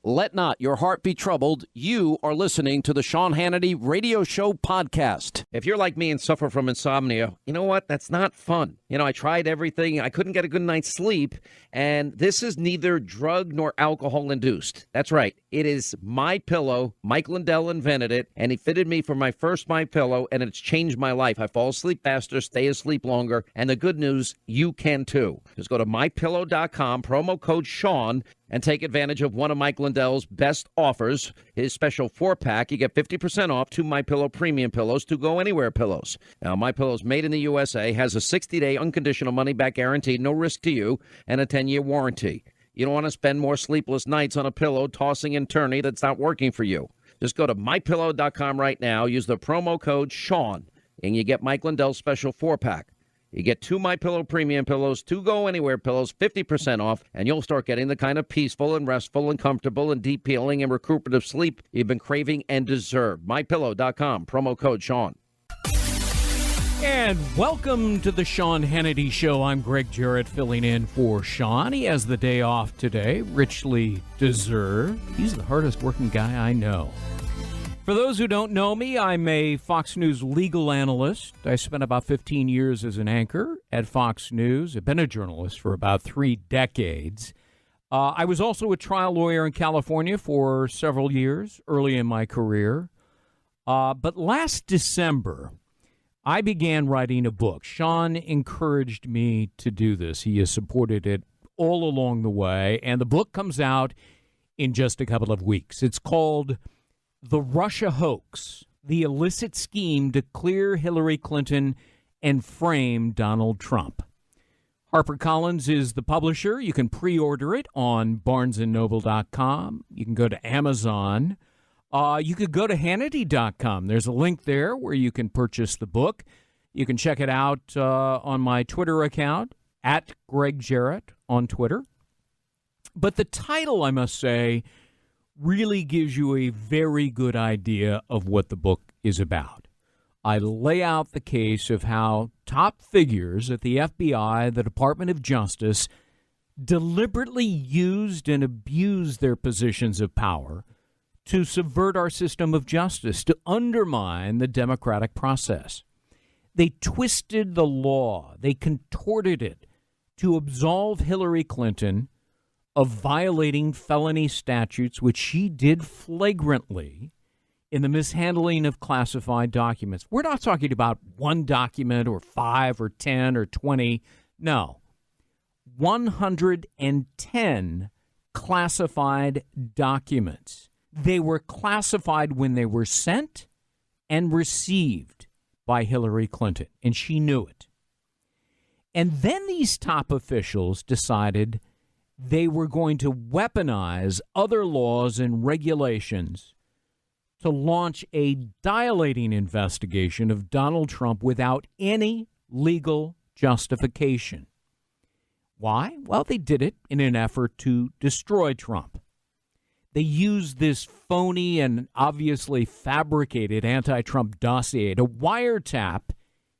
Let not your heart be troubled. You are listening to the Sean Hannity Radio Show podcast. If you're like me and suffer from insomnia, you know what? That's not fun. I tried everything. I couldn't get a good night's sleep. And this is neither drug nor alcohol induced. That's right. It is MyPillow. Mike Lindell invented it, and he fitted me for my first MyPillow, and it's changed my life. I fall asleep faster, stay asleep longer. And the good news, you can too. Just go to MyPillow.com, promo code Sean, and take advantage of one of Mike Lindell's best offers, his special 4-pack. You get 50% off 2 MyPillow premium pillows, 2 Go Anywhere pillows. Now, MyPillow's made in the USA, has a 60-day unconditional money-back guarantee, no risk to you, and a 10-year warranty. You don't want to spend more sleepless nights on a pillow tossing and turning that's not working for you. Just go to MyPillow.com right now, use the promo code Sean, and you get Mike Lindell's special 4-pack. You get 2 MyPillow premium pillows, 2 Go Anywhere pillows, 50% off, and you'll start getting the kind of peaceful and restful and comfortable and deep healing and recuperative sleep you've been craving and deserve. MyPillow.com, promo code Sean. And welcome to the Sean Hannity Show. I'm Gregg Jarrett filling in for Sean. He has the day off today, richly deserved. He's the hardest working guy I know. For those who don't know me, I'm a Fox News legal analyst. I spent about 15 years as an anchor at Fox News. I've been a journalist for about 3 decades. I was also a trial lawyer in California for several years, early in my career. But last December, I began writing a book. Sean encouraged me to do this. He has supported it all along the way. And the book comes out in just a couple of weeks. It's called The Russia Hoax, the illicit scheme to clear Hillary Clinton and frame Donald Trump. HarperCollins is the publisher. You can pre-order it on barnesandnoble.com. You can go to Amazon. You could go to Hannity.com. There's a link there where you can purchase the book. You can check it out on my Twitter account, at Gregg Jarrett on Twitter. But the title, I must say, really gives you a very good idea of what the book is about. I lay out the case of how top figures at the FBI, the Department of Justice, deliberately used and abused their positions of power to subvert our system of justice, to undermine the democratic process. They twisted the law. They contorted it to absolve Hillary Clinton of violating felony statutes, which she did flagrantly in the mishandling of classified documents. We're not talking about one document or 5 or 10 or 20. No, 110 classified documents. They were classified when they were sent and received by Hillary Clinton, and she knew it. And then these top officials decided they were going to weaponize other laws and regulations to launch a dilating investigation of Donald Trump without any legal justification. Why? Well, they did it in an effort to destroy Trump. They used this phony and obviously fabricated anti-Trump dossier to wiretap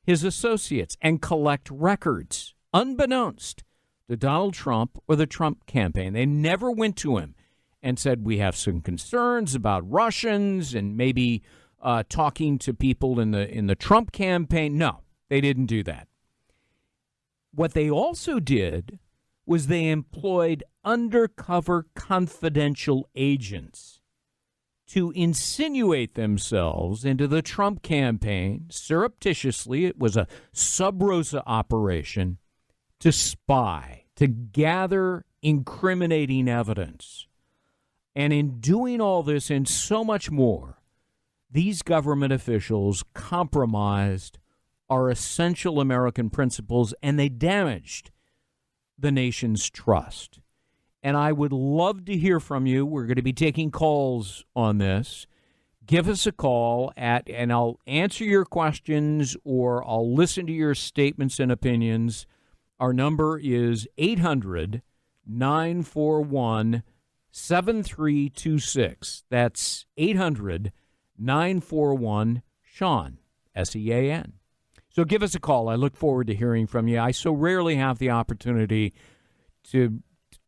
his associates and collect records, unbeknownst to Donald Trump or the Trump campaign. They never went to him and said, we have some concerns about Russians and maybe talking to people in the Trump campaign. No, they didn't do that. What they also did was they employed undercover confidential agents to insinuate themselves into the Trump campaign surreptitiously. It was a sub rosa operation to spy, to gather incriminating evidence. And in doing all this and so much more, these government officials compromised our essential American principles, and they damaged the nation's trust. And I would love to hear from you. We're going to be taking calls on this. Give us a call and I'll answer your questions or I'll listen to your statements and opinions. Our number is 800-941-7326. That's 800-941-SEAN, SEAN. So give us a call. I look forward to hearing from you. I so rarely have the opportunity to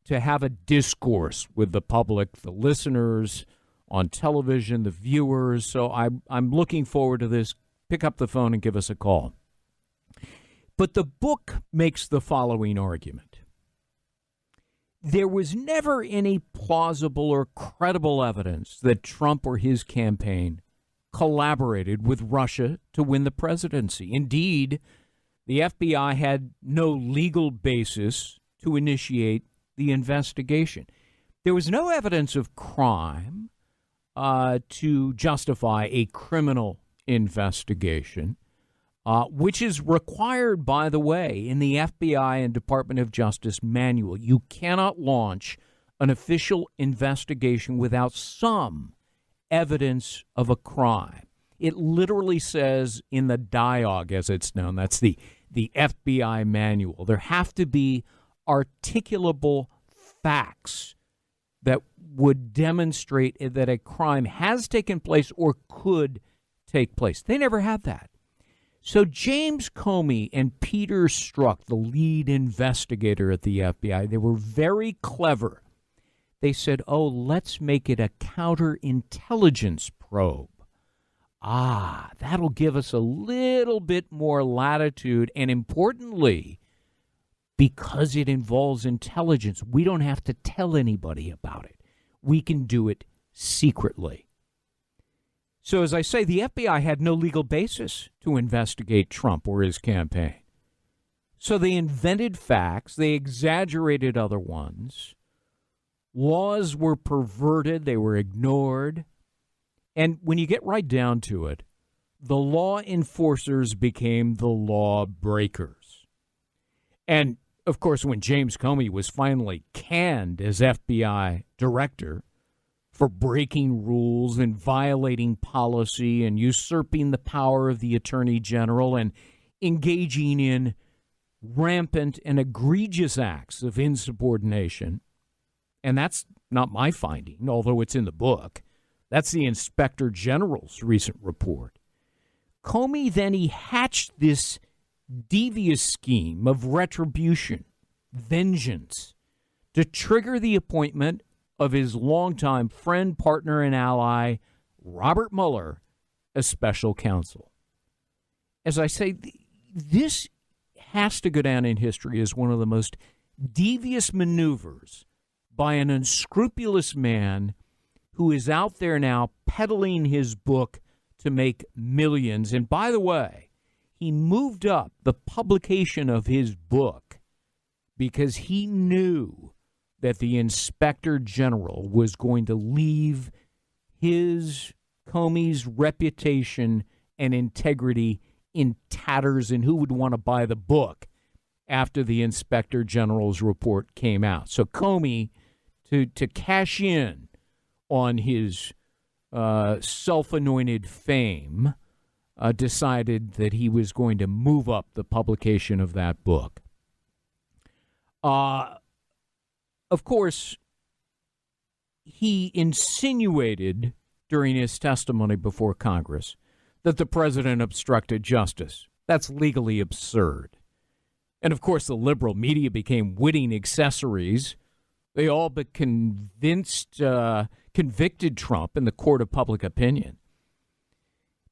to have a discourse with the public, the listeners on television, the viewers. So I'm looking forward to this. Pick up the phone and give us a call. But the book makes the following argument. There was never any plausible or credible evidence that Trump or his campaign collaborated with Russia to win the presidency. Indeed, the FBI had no legal basis to initiate the investigation. There was no evidence of crime to justify a criminal investigation, which is required, by the way, in the FBI and Department of Justice manual. You cannot launch an official investigation without some evidence of a crime. It literally says in the dialogue, as it's known, that's the FBI manual, there have to be articulable facts that would demonstrate that a crime has taken place or could take place. They never had that. So James Comey and Peter Strzok, the lead investigator at the FBI, they were very clever. They said, let's make it a counterintelligence probe. That'll give us a little bit more latitude. And importantly, because it involves intelligence, we don't have to tell anybody about it. We can do it secretly. So as I say, the FBI had no legal basis to investigate Trump or his campaign. So they invented facts. They exaggerated other ones. Laws were perverted. They were ignored. And when you get right down to it, the law enforcers became the law breakers. And, of course, when James Comey was finally canned as FBI director for breaking rules and violating policy and usurping the power of the attorney general and engaging in rampant and egregious acts of insubordination, and that's not my finding, although it's in the book. That's the Inspector General's recent report. Comey then he hatched this devious scheme of retribution, vengeance, to trigger the appointment of his longtime friend, partner, and ally, Robert Mueller, as special counsel. As I say, this has to go down in history as one of the most devious maneuvers by an unscrupulous man who is out there now peddling his book to make millions. And by the way, he moved up the publication of his book because he knew that the Inspector General was going to leave Comey's reputation and integrity in tatters, and who would want to buy the book after the Inspector General's report came out. So Comey, to cash in on his self-anointed fame, decided that he was going to move up the publication of that book. Of course, he insinuated during his testimony before Congress that the president obstructed justice. That's legally absurd. And of course, the liberal media became witting accessories. They all but convinced, convicted Trump in the court of public opinion.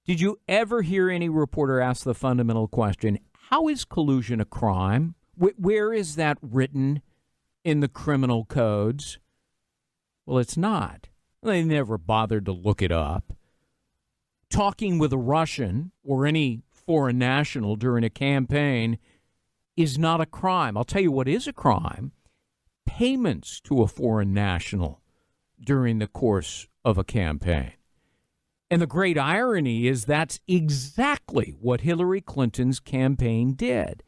Did you ever hear any reporter ask the fundamental question, how is collusion a crime? Where is that written in the criminal codes? Well, it's not. They never bothered to look it up. Talking with a Russian or any foreign national during a campaign is not a crime. I'll tell you what is a crime. Payments to a foreign national during the course of a campaign. And the great irony is that's exactly what Hillary Clinton's campaign did.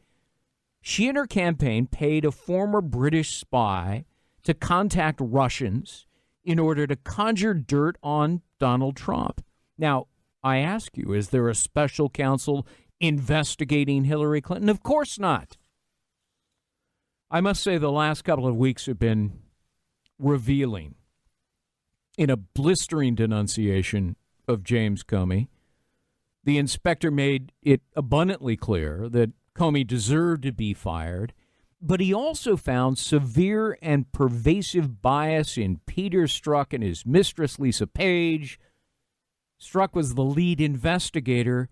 She and her campaign paid a former British spy to contact Russians in order to conjure dirt on Donald Trump. Now, I ask you, is there a special counsel investigating Hillary Clinton? Of course not. I must say the last couple of weeks have been revealing in a blistering denunciation of James Comey. The inspector made it abundantly clear that Comey deserved to be fired. But he also found severe and pervasive bias in Peter Strzok and his mistress, Lisa Page. Strzok was the lead investigator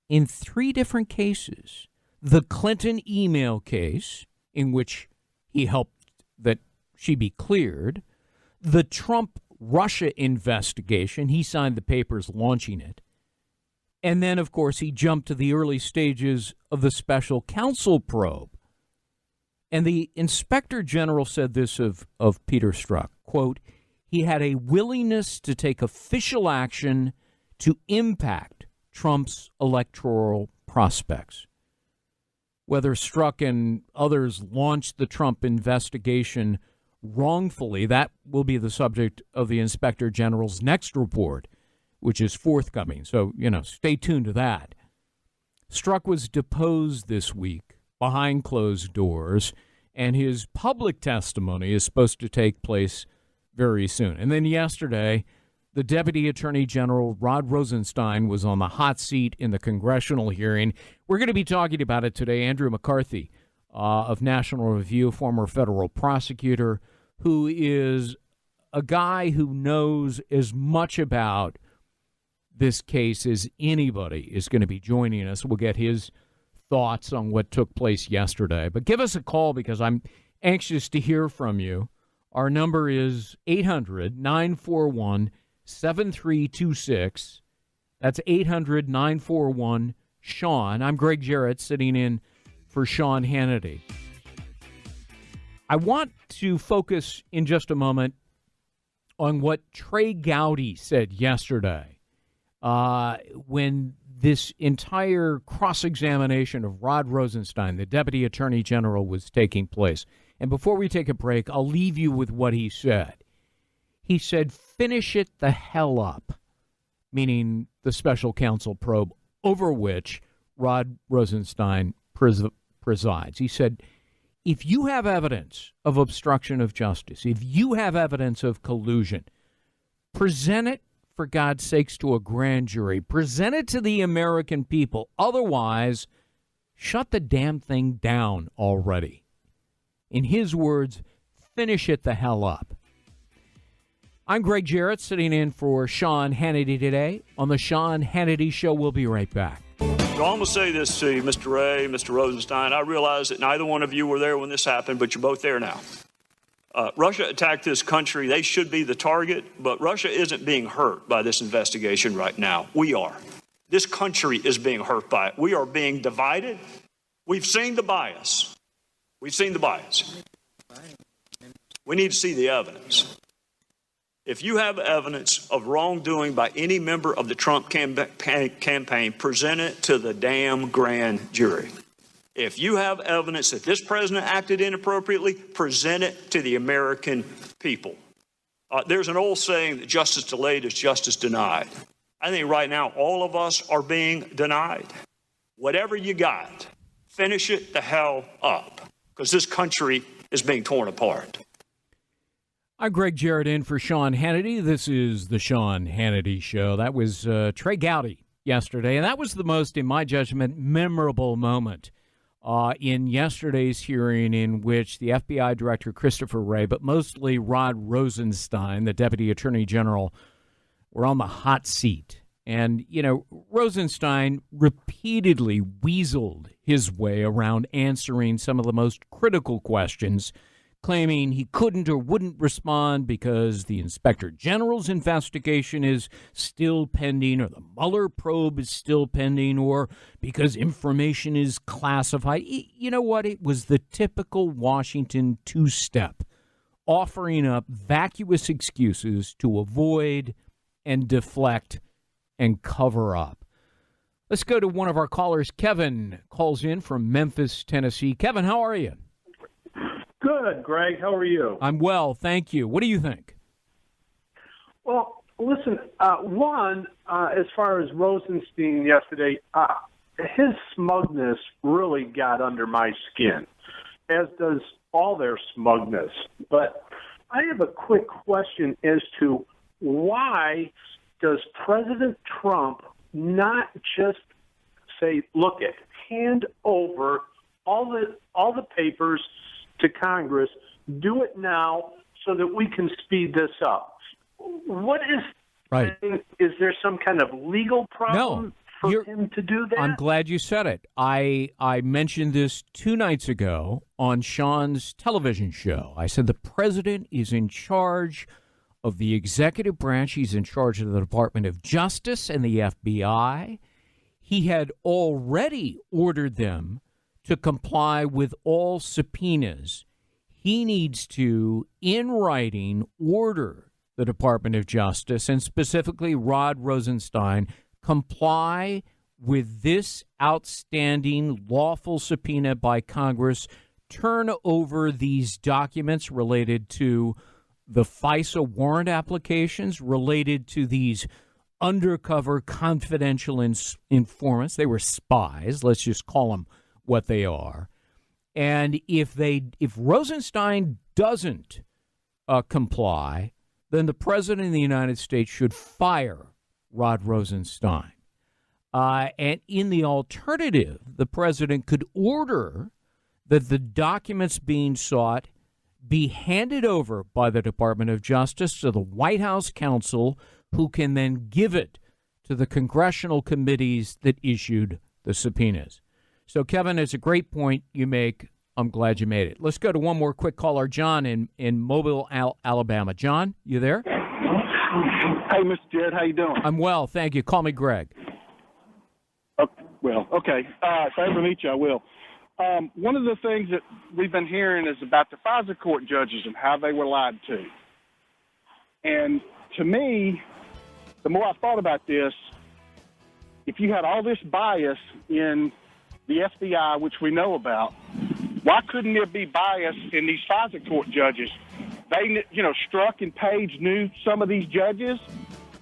in 3 different cases. The Clinton email case, in which he helped that she be cleared. The Trump-Russia investigation, he signed the papers launching it. And then, of course, he jumped to the early stages of the special counsel probe. And the inspector general said this of Peter Strzok, quote, he had a willingness to take official action to impact Trump's electoral prospects. Whether Strzok and others launched the Trump investigation wrongfully, that will be the subject of the inspector general's next report, which is forthcoming. So, stay tuned to that. Strzok was deposed this week behind closed doors, and his public testimony is supposed to take place very soon. And then yesterday, the Deputy Attorney General, Rod Rosenstein, was on the hot seat in the congressional hearing. We're going to be talking about it today. Andrew McCarthy of National Review, former federal prosecutor, who is a guy who knows as much about this case as anybody, is going to be joining us. We'll get his thoughts on what took place yesterday. But give us a call because I'm anxious to hear from you. Our number is 800-941-7326. That's 800-941-SEAN. I'm Gregg Jarrett, sitting in for Sean Hannity. I want to focus in just a moment on what Trey Gowdy said yesterday when this entire cross-examination of Rod Rosenstein, the Deputy Attorney General, was taking place. And before we take a break, I'll leave you with what he said. He said, finish it the hell up, meaning the special counsel probe over which Rod Rosenstein presides. He said, if you have evidence of obstruction of justice, if you have evidence of collusion, present it, for God's sakes, to a grand jury. Present it to the American people. Otherwise, shut the damn thing down already. In his words, finish it the hell up. I'm Gregg Jarrett, sitting in for Sean Hannity today on the Sean Hannity Show. We'll be right back. So I'm going to say this to you, Mr. Ray, Mr. Rosenstein. I realize that neither one of you were there when this happened, but you're both there now. Russia attacked this country. They should be the target, but Russia isn't being hurt by this investigation right now. We are. This country is being hurt by it. We are being divided. We've seen the bias. We've seen the bias. We need to see the evidence. If you have evidence of wrongdoing by any member of the Trump campaign, present it to the damn grand jury. If you have evidence that this president acted inappropriately, present it to the American people. There's an old saying that justice delayed is justice denied. I think right now all of us are being denied. Whatever you got, finish it the hell up, because this country is being torn apart. I'm Gregg Jarrett in for Sean Hannity. This is the Sean Hannity Show. That was Trey Gowdy yesterday, and that was the most, in my judgment, memorable moment in yesterday's hearing, in which the FBI Director Christopher Wray, but mostly Rod Rosenstein, the Deputy Attorney General, were on the hot seat. And, Rosenstein repeatedly weaseled his way around answering some of the most critical questions, claiming he couldn't or wouldn't respond because the Inspector General's investigation is still pending, or the Mueller probe is still pending, or because information is classified. You know what? It was the typical Washington two-step, offering up vacuous excuses to avoid and deflect and cover up. Let's go to one of our callers. Kevin calls in from Memphis, Tennessee. Kevin, how are you? Good, Greg. How are you? I'm well, thank you. What do you think? Well, listen, as far as Rosenstein yesterday, his smugness really got under my skin, as does all their smugness. But I have a quick question as to why does President Trump not just say, look, hand over all all the papers to Congress. Do it now so that we can speed this up. What is Right. Is there some kind of legal problem for him to do that? I'm glad you said it. I mentioned this 2 nights ago on Sean's television show. I said the president is in charge of the executive branch. He's in charge of the Department of Justice and the FBI. He had already ordered them to comply with all subpoenas. He needs to, in writing, order the Department of Justice, and specifically Rod Rosenstein, comply with this outstanding lawful subpoena by Congress, turn over these documents related to the FISA warrant applications, related to these undercover confidential informants. They were spies. Let's just call them what they are. And if Rosenstein doesn't comply, then the president of the United States should fire Rod Rosenstein. And in the alternative, the president could order that the documents being sought be handed over by the Department of Justice to the White House counsel, who can then give it to the congressional committees that issued the subpoenas. So, Kevin, it's a great point you make. I'm glad you made it. Let's go to one more quick caller, John in Mobile, Alabama. John, you there? Hey, Mr. Jarrett, how you doing? I'm well, thank you. Call me Greg. Okay. If I ever meet you, I will. One of the things that we've been hearing is about the FISA court judges and how they were lied to. And to me, the more I thought about this, if you had all this bias in the FBI, which we know about, why couldn't there be bias in these FISA court judges? They, Strzok and Page knew some of these judges.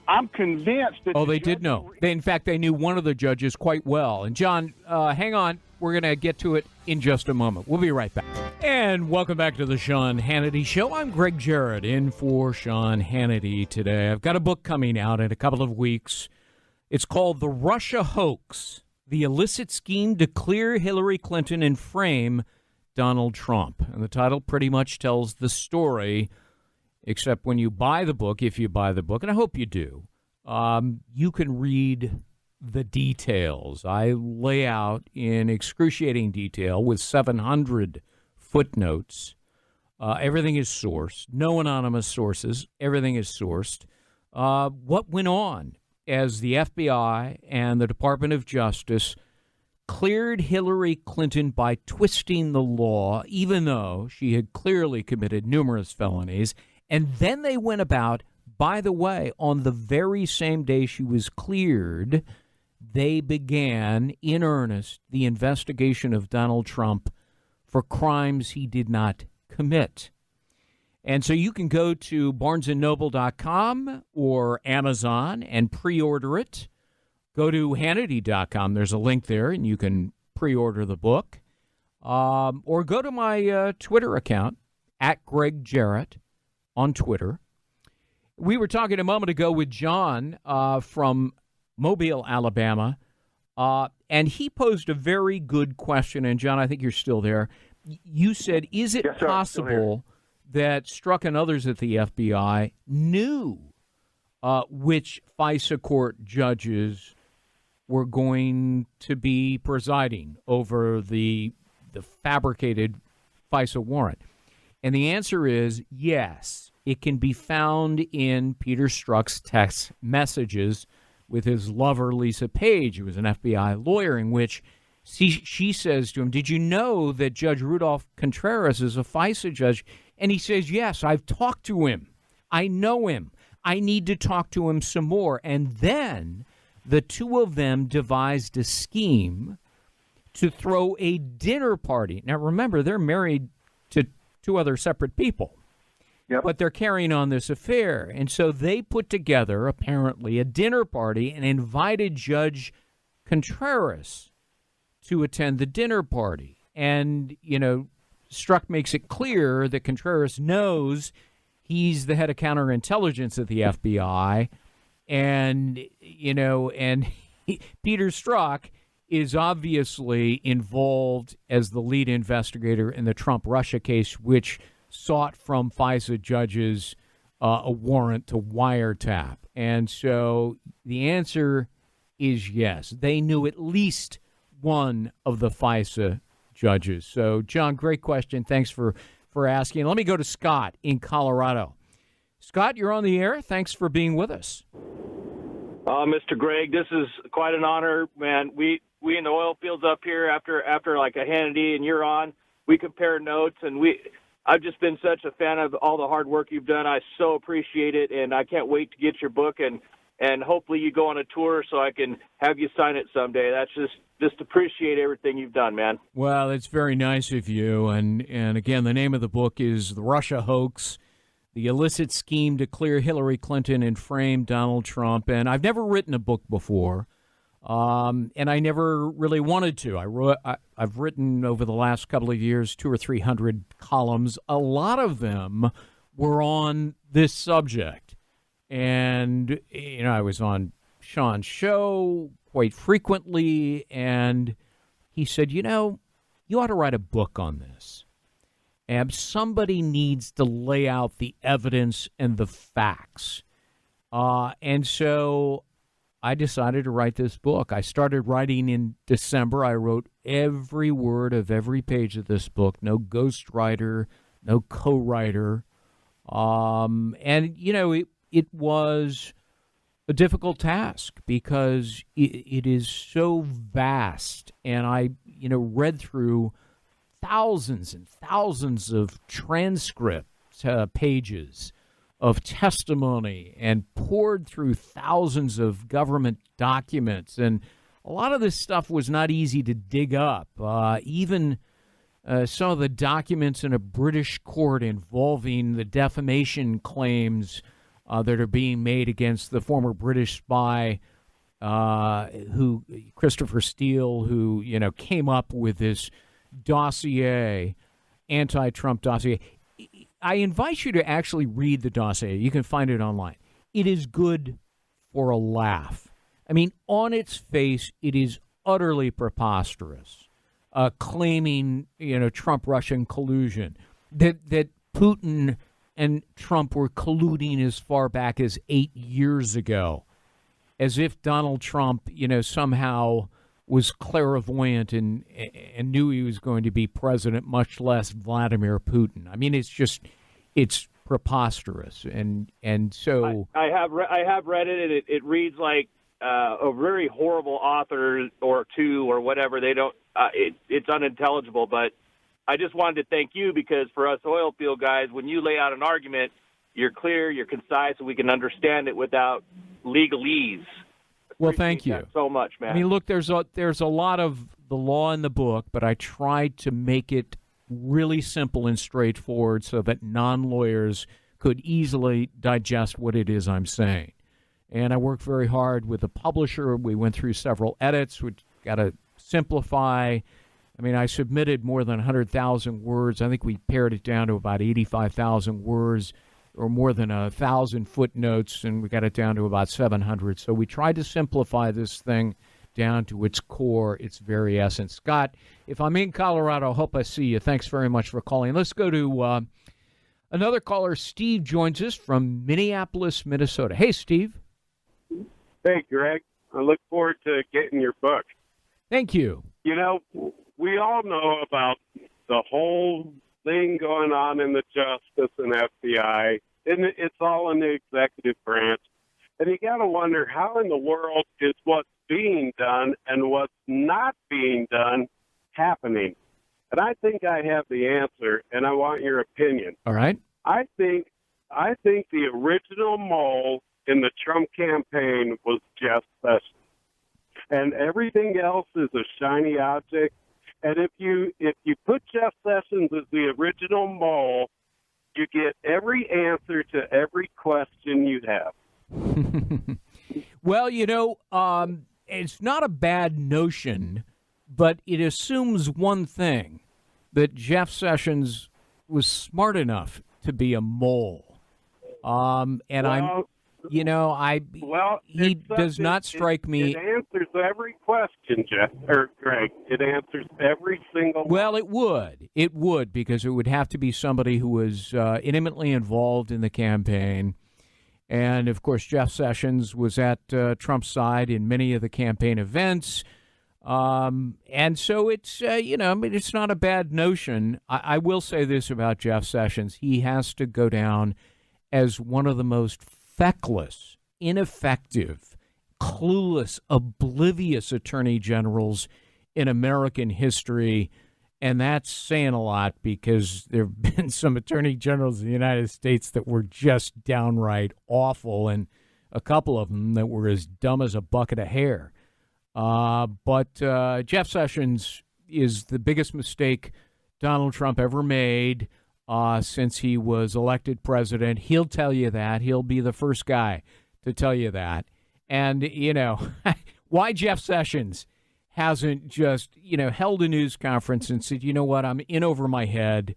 I'm convinced that... Oh, they did know. In fact, they knew one of the judges quite well. And, John, hang on. We're going to get to it in just a moment. We'll be right back. And welcome back to the Sean Hannity Show. I'm Gregg Jarrett, in for Sean Hannity today. I've got a book coming out in a couple of weeks. It's called The Russia Hoax, The Illicit Scheme to Clear Hillary Clinton and Frame Donald Trump. And the title pretty much tells the story, except when you buy the book, if you buy the book, and I hope you do, you can read the details. I lay out in excruciating detail with 700 footnotes. Everything is sourced. No anonymous sources. Everything is sourced. What went on as the FBI and the Department of Justice cleared Hillary Clinton by twisting the law, even though she had clearly committed numerous felonies. And then they went about, by the way, on the very same day she was cleared, they began in earnest the investigation of Donald Trump for crimes he did not commit. And so you can go to barnesandnoble.com or Amazon and pre-order it. Go to Hannity.com. There's a link there, and you can pre-order the book. Or go to my Twitter account, @Gregg Jarrett on Twitter. We were talking a moment ago with John from Mobile, Alabama, and he posed a very good question. And, John, I think you're still there. You said, is it possible that Strzok and others at the FBI knew which FISA court judges were going to be presiding over the fabricated FISA warrant? And the answer is yes. It can be found in Peter Strzok's text messages with his lover, Lisa Page, who was an FBI lawyer, in which she says to him, did you know that Judge Rudolph Contreras is a FISA judge? And he says, yes, I've talked to him. I know him. I need to talk to him some more. And then the two of them devised a scheme to throw a dinner party. Now, remember, they're married to two other separate people. Yep. But they're carrying on this affair. And so they put together, apparently, a dinner party and invited Judge Contreras to attend the dinner party. And, Strzok makes it clear that Contreras knows he's the head of counterintelligence at the FBI. And, Peter Strzok is obviously involved as the lead investigator in the Trump-Russia case, which sought from FISA judges a warrant to wiretap. And so the answer is yes. They knew at least one of the FISA judges. So, John, great question. Thanks for asking. Let me go to Scott in Colorado. Scott, you're on the air. Thanks for being with us. Mr. Gregg, this is quite an honor, man. We in the oil fields up here after like a Hannity and you're on, we compare notes, and I've just been such a fan of all the hard work you've done. I so appreciate it, and I can't wait to get your book, and hopefully you go on a tour so I can have you sign it someday. That's just appreciate everything you've done, man. Well, it's very nice of you, and again, the name of the book is The Russia Hoax, The Illicit Scheme to Clear Hillary Clinton and Frame Donald Trump. And I've never written a book before, and I never really wanted to. I've written over the last couple of years 200 or 300 columns. A lot of them were on this subject. And, I was on Sean's show quite frequently, and he said, you ought to write a book on this. And somebody needs to lay out the evidence and the facts. And so I decided to write this book. I started writing in December. I wrote every word of every page of this book. No ghostwriter, no co-writer. It was a difficult task because it is so vast. And I, read through thousands and thousands of transcript pages of testimony and poured through thousands of government documents. And a lot of this stuff was not easy to dig up. Even some of the documents in a British court involving the defamation claims that are being made against the former British spy, Christopher Steele, who, came up with this dossier, anti-Trump dossier. I invite you to actually read the dossier. You can find it online. It is good for a laugh. I mean, on its face, it is utterly preposterous, claiming, Trump-Russian collusion, that Putin and Trump were colluding as far back as 8 years ago, as if Donald Trump, somehow was clairvoyant and knew he was going to be president, much less Vladimir Putin. I mean, it's preposterous, and so I have read it. And it reads like a very horrible author or two or whatever. They don't. It's unintelligible. But I just wanted to thank you because for us oil field guys, when you lay out an argument, you're clear, you're concise, and we can understand it without legalese. Well, thank you so much, man. I mean, look, there's a lot of the law in the book, but I tried to make it really simple and straightforward so that non-lawyers could easily digest what it is I'm saying. And I worked very hard with the publisher. We went through several edits. We got to simplify. I mean, I submitted more than 100,000 words. I think we pared it down to about 85,000 words, or more than 1,000 footnotes, and we got it down to about 700. So we tried to simplify this thing down to its core, its very essence. Scott, if I'm in Colorado, I hope I see you. Thanks very much for calling. Let's go to another caller. Steve joins us from Minneapolis, Minnesota. Hey, Steve. Hey, Greg. I look forward to getting your book. Thank you. We all know about the whole thing going on in the Justice and FBI, and it's all in the executive branch. And you got to wonder how in the world is what's being done and what's not being done happening. And I think I have the answer, and I want your opinion. All right. I think the original mole in the Trump campaign was Jeff Sessions, and everything else is a shiny object. And if you put Jeff Sessions as the original mole, you get every answer to every question you have. Well, it's not a bad notion, but it assumes one thing, that Jeff Sessions was smart enough to be a mole. Well, he except does not strike me. It answers every question, Jeff or Greg. It answers every single. Well, it would, because it would have to be somebody who was intimately involved in the campaign. And, of course, Jeff Sessions was at Trump's side in many of the campaign events. And so it's, it's not a bad notion. I will say this about Jeff Sessions. He has to go down as one of the most feckless, ineffective, clueless, oblivious attorney generals in American history. And that's saying a lot, because there have been some attorney generals in the United States that were just downright awful, and a couple of them that were as dumb as a bucket of hair. But Jeff Sessions is the biggest mistake Donald Trump ever made since he was elected president. He'll tell you that. He'll be the first guy to tell you that. And, why Jeff Sessions hasn't just, held a news conference and said, you know what, I'm in over my head.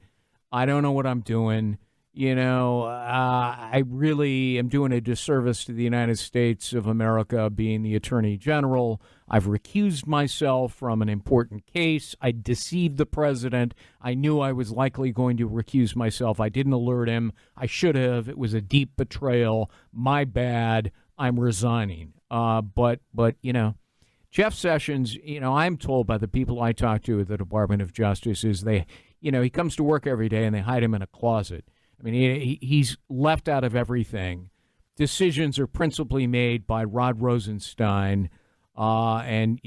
I don't know what I'm doing. I really am doing a disservice to the United States of America being the Attorney General. I've recused myself from an important case. I deceived the president. I knew I was likely going to recuse myself. I didn't alert him. I should have. It was a deep betrayal. My bad. I'm resigning. But Jeff Sessions, I'm told by the people I talk to at the Department of Justice is he comes to work every day and they hide him in a closet. I mean, he's left out of everything. Decisions are principally made by Rod Rosenstein. And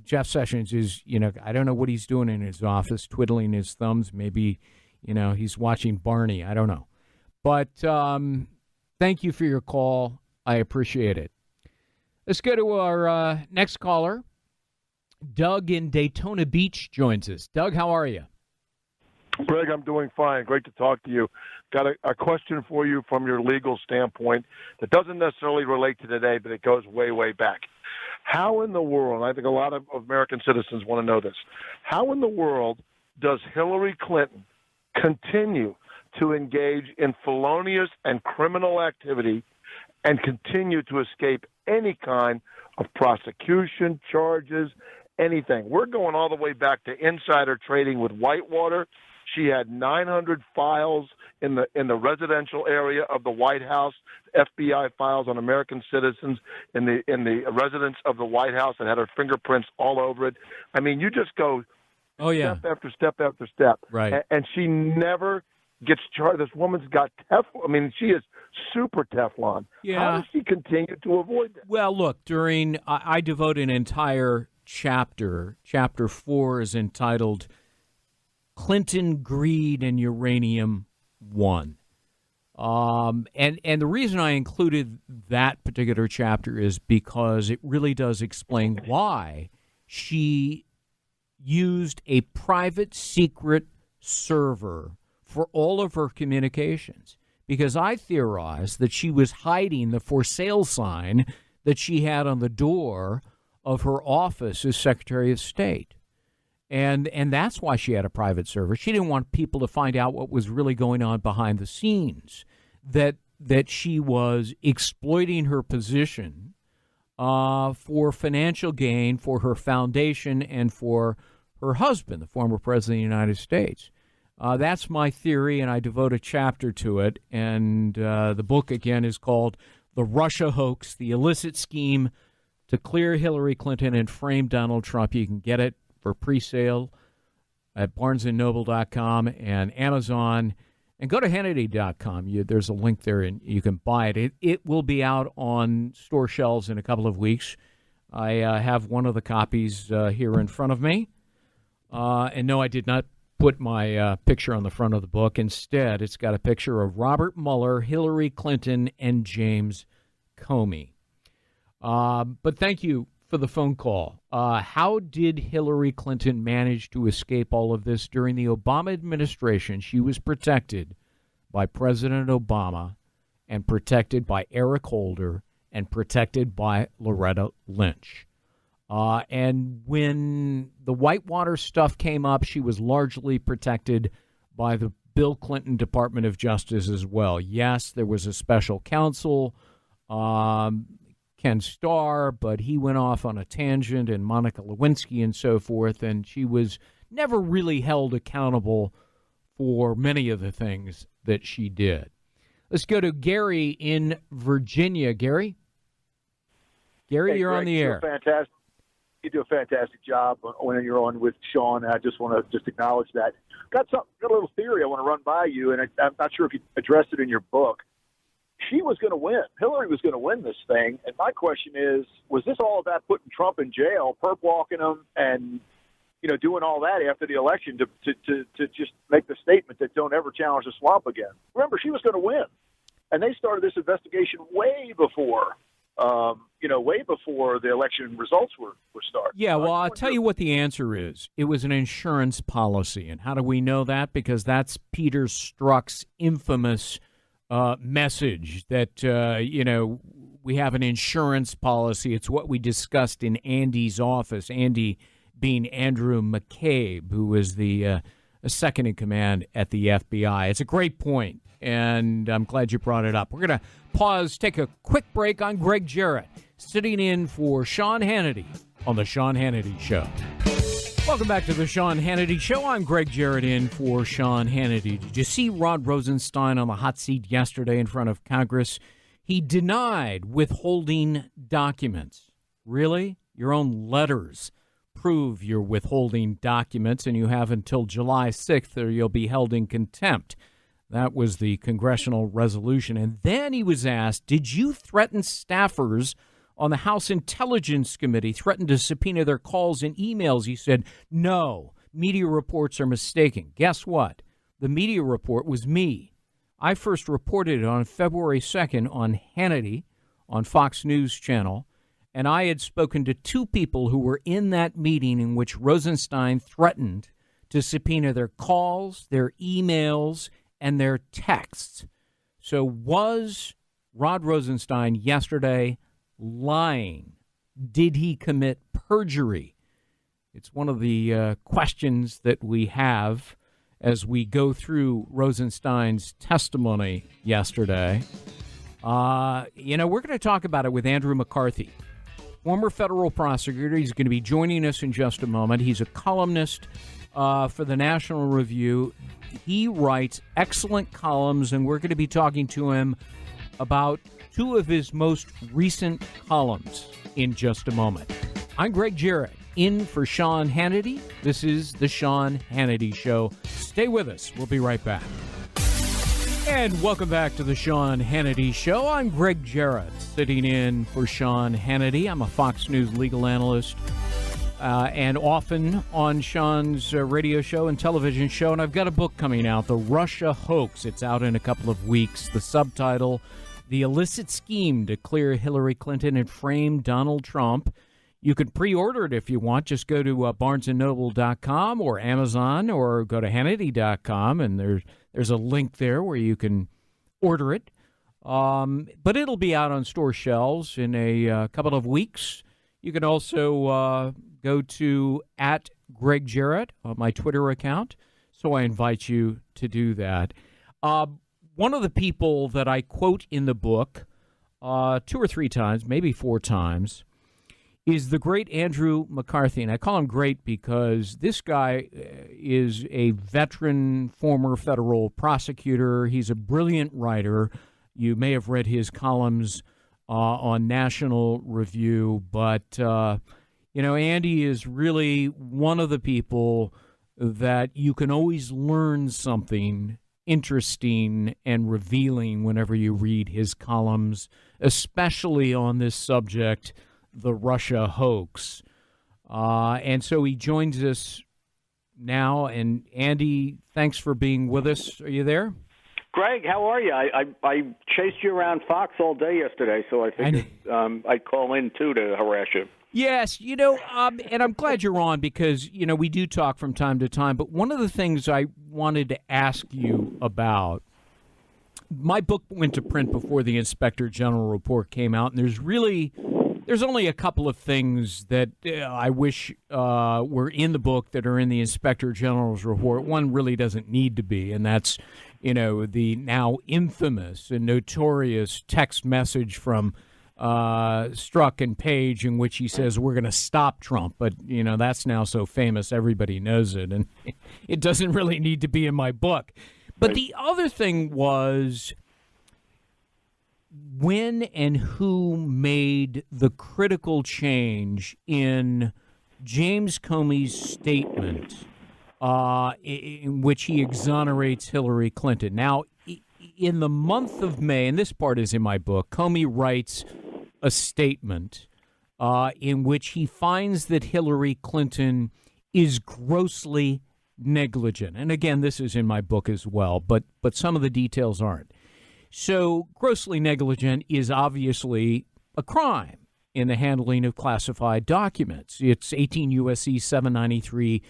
Jeff Sessions is, I don't know what he's doing in his office, twiddling his thumbs. Maybe, he's watching Barney. I don't know. But thank you for your call. I appreciate it. Let's go to our next caller. Doug in Daytona Beach joins us. Doug, how are you? Greg, I'm doing fine. Great to talk to you. Got a question for you from your legal standpoint that doesn't necessarily relate to today, but it goes way, way back. How in the world, I think a lot of American citizens want to know this, how in the world does Hillary Clinton continue to engage in felonious and criminal activity and continue to escape any kind of prosecution, charges, anything? We're going all the way back to insider trading with Whitewater. She had 900 files in the residential area of the White House, FBI files on American citizens in the residence of the White House that had her fingerprints all over it. I mean, you just go step after step after step. Right. And she never gets charged. This woman's got Teflon. I mean, she is super Teflon. Yeah. How does she continue to avoid that? Well, look, I devote an entire chapter. Chapter 4 is entitled Clinton, Greed, and Uranium 1. And the reason I included that particular chapter is because it really does explain why she used a private secret server for all of her communications. Because I theorize that she was hiding the for sale sign that she had on the door of her office as Secretary of State. And that's why she had a private server. She didn't want people to find out what was really going on behind the scenes, that she was exploiting her position for financial gain for her foundation and for her husband, the former president of the United States. That's my theory, and I devote a chapter to it. And the book, again, is called The Russia Hoax, The Illicit Scheme to Clear Hillary Clinton and Frame Donald Trump. You can get it for pre-sale at barnesandnoble.com and Amazon. And go to Hannity.com. There's a link there, and you can buy it. It will be out on store shelves in a couple of weeks. I have one of the copies here in front of me. And no, I did not put my picture on the front of the book. Instead, it's got a picture of Robert Mueller, Hillary Clinton, and James Comey. But thank you for the phone call. How did Hillary Clinton manage to escape all of this? During the Obama administration, she was protected by President Obama and protected by Eric Holder and protected by Loretta Lynch. And when the Whitewater stuff came up, she was largely protected by the Bill Clinton Department of Justice as well. Yes, there was a special counsel Ken Starr, but he went off on a tangent, and Monica Lewinsky and so forth, and she was never really held accountable for many of the things that she did. Let's go to Gary in Virginia. Gary? Gary, hey, you're Greg, on the air. You do a fantastic job when you're on with Sean. I just want to acknowledge that. Got a little theory I want to run by you, and I'm not sure if you addressed it in your book. She was going to win. Hillary was going to win this thing, and my question is, was this all about putting Trump in jail, perp walking him, and doing all that after the election to just make the statement that don't ever challenge the swamp again? Remember, she was going to win, and they started this investigation way before the election results were started. Yeah, well, I'll tell you what the answer is. It was an insurance policy. And how do we know that? Because that's Peter Strzok's infamous message that, we have an insurance policy. It's what we discussed in Andy's office, Andy being Andrew McCabe, who was the second in command at the FBI. It's a great point, and I'm glad you brought it up. We're going to pause, take a quick break on Gregg Jarrett, sitting in for Sean Hannity on The Sean Hannity Show. Welcome back to The Sean Hannity Show. I'm Gregg Jarrett in for Sean Hannity. Did you see Rod Rosenstein on the hot seat yesterday in front of Congress? He denied withholding documents. Really? Your own letters prove you're withholding documents, and you have until July 6th or you'll be held in contempt. That was the congressional resolution. And then he was asked, did you threaten staffers on the House Intelligence Committee, threatened to subpoena their calls and emails? He said, no, media reports are mistaken. Guess what? The media report was me. I first reported it on February 2nd on Hannity, on Fox News Channel, and I had spoken to two people who were in that meeting in which Rosenstein threatened to subpoena their calls, their emails, and their texts. So was Rod Rosenstein yesterday lying? Did he commit perjury? It's one of the questions that we have as we go through Rosenstein's testimony yesterday. We're going to talk about it with Andrew McCarthy, former federal prosecutor. He's going to be joining us in just a moment. He's a columnist for the National Review. He writes excellent columns, and we're going to be talking to him about two of his most recent columns in just a moment. I'm Gregg Jarrett, in for Sean Hannity. This is The Sean Hannity Show. Stay with us. We'll be right back. And welcome back to The Sean Hannity Show. I'm Gregg Jarrett, sitting in for Sean Hannity. I'm a Fox News legal analyst and often on Sean's radio show and television show. And I've got a book coming out, The Russia Hoax. It's out in a couple of weeks. The subtitle, The Illicit Scheme to Clear Hillary Clinton and Frame Donald Trump. You can pre-order it if you want. Just go to barnesandnoble.com or Amazon, or go to Hannity.com, and there's a link there where you can order it. But it'll be out on store shelves in a couple of weeks. You can also go to @GreggJarrett on my Twitter account. So I invite you to do that. One of the people that I quote in the book 2 or 3 times, maybe 4 times, is the great Andrew McCarthy. And I call him great because this guy is a veteran former federal prosecutor. He's a brilliant writer. You may have read his columns on National Review. But, Andy is really one of the people that you can always learn something interesting and revealing whenever you read his columns, especially on this subject, the Russia hoax. And so he joins us now. And Andy, thanks for being with us. Are you there? Greg, how are you? I chased you around Fox all day yesterday, so I figured I'd call in, too, to harass you. Yes, and I'm glad you're on because, we do talk from time to time. But one of the things I wanted to ask you about, my book went to print before the Inspector General report came out, and there's really There's only a couple of things that I wish were in the book that are in the Inspector General's report. One really doesn't need to be, and that's, the now infamous and notorious text message from Strzok and Page in which he says, we're going to stop Trump. But, that's now so famous, everybody knows it, and it doesn't really need to be in my book. But the other thing was when and who made the critical change in James Comey's statement in which he exonerates Hillary Clinton. Now, in the month of May, and this part is in my book, Comey writes a statement in which he finds that Hillary Clinton is grossly negligent. And again, this is in my book as well, but some of the details aren't. So grossly negligent is obviously a crime in the handling of classified documents. It's 18 U.S.C. 793,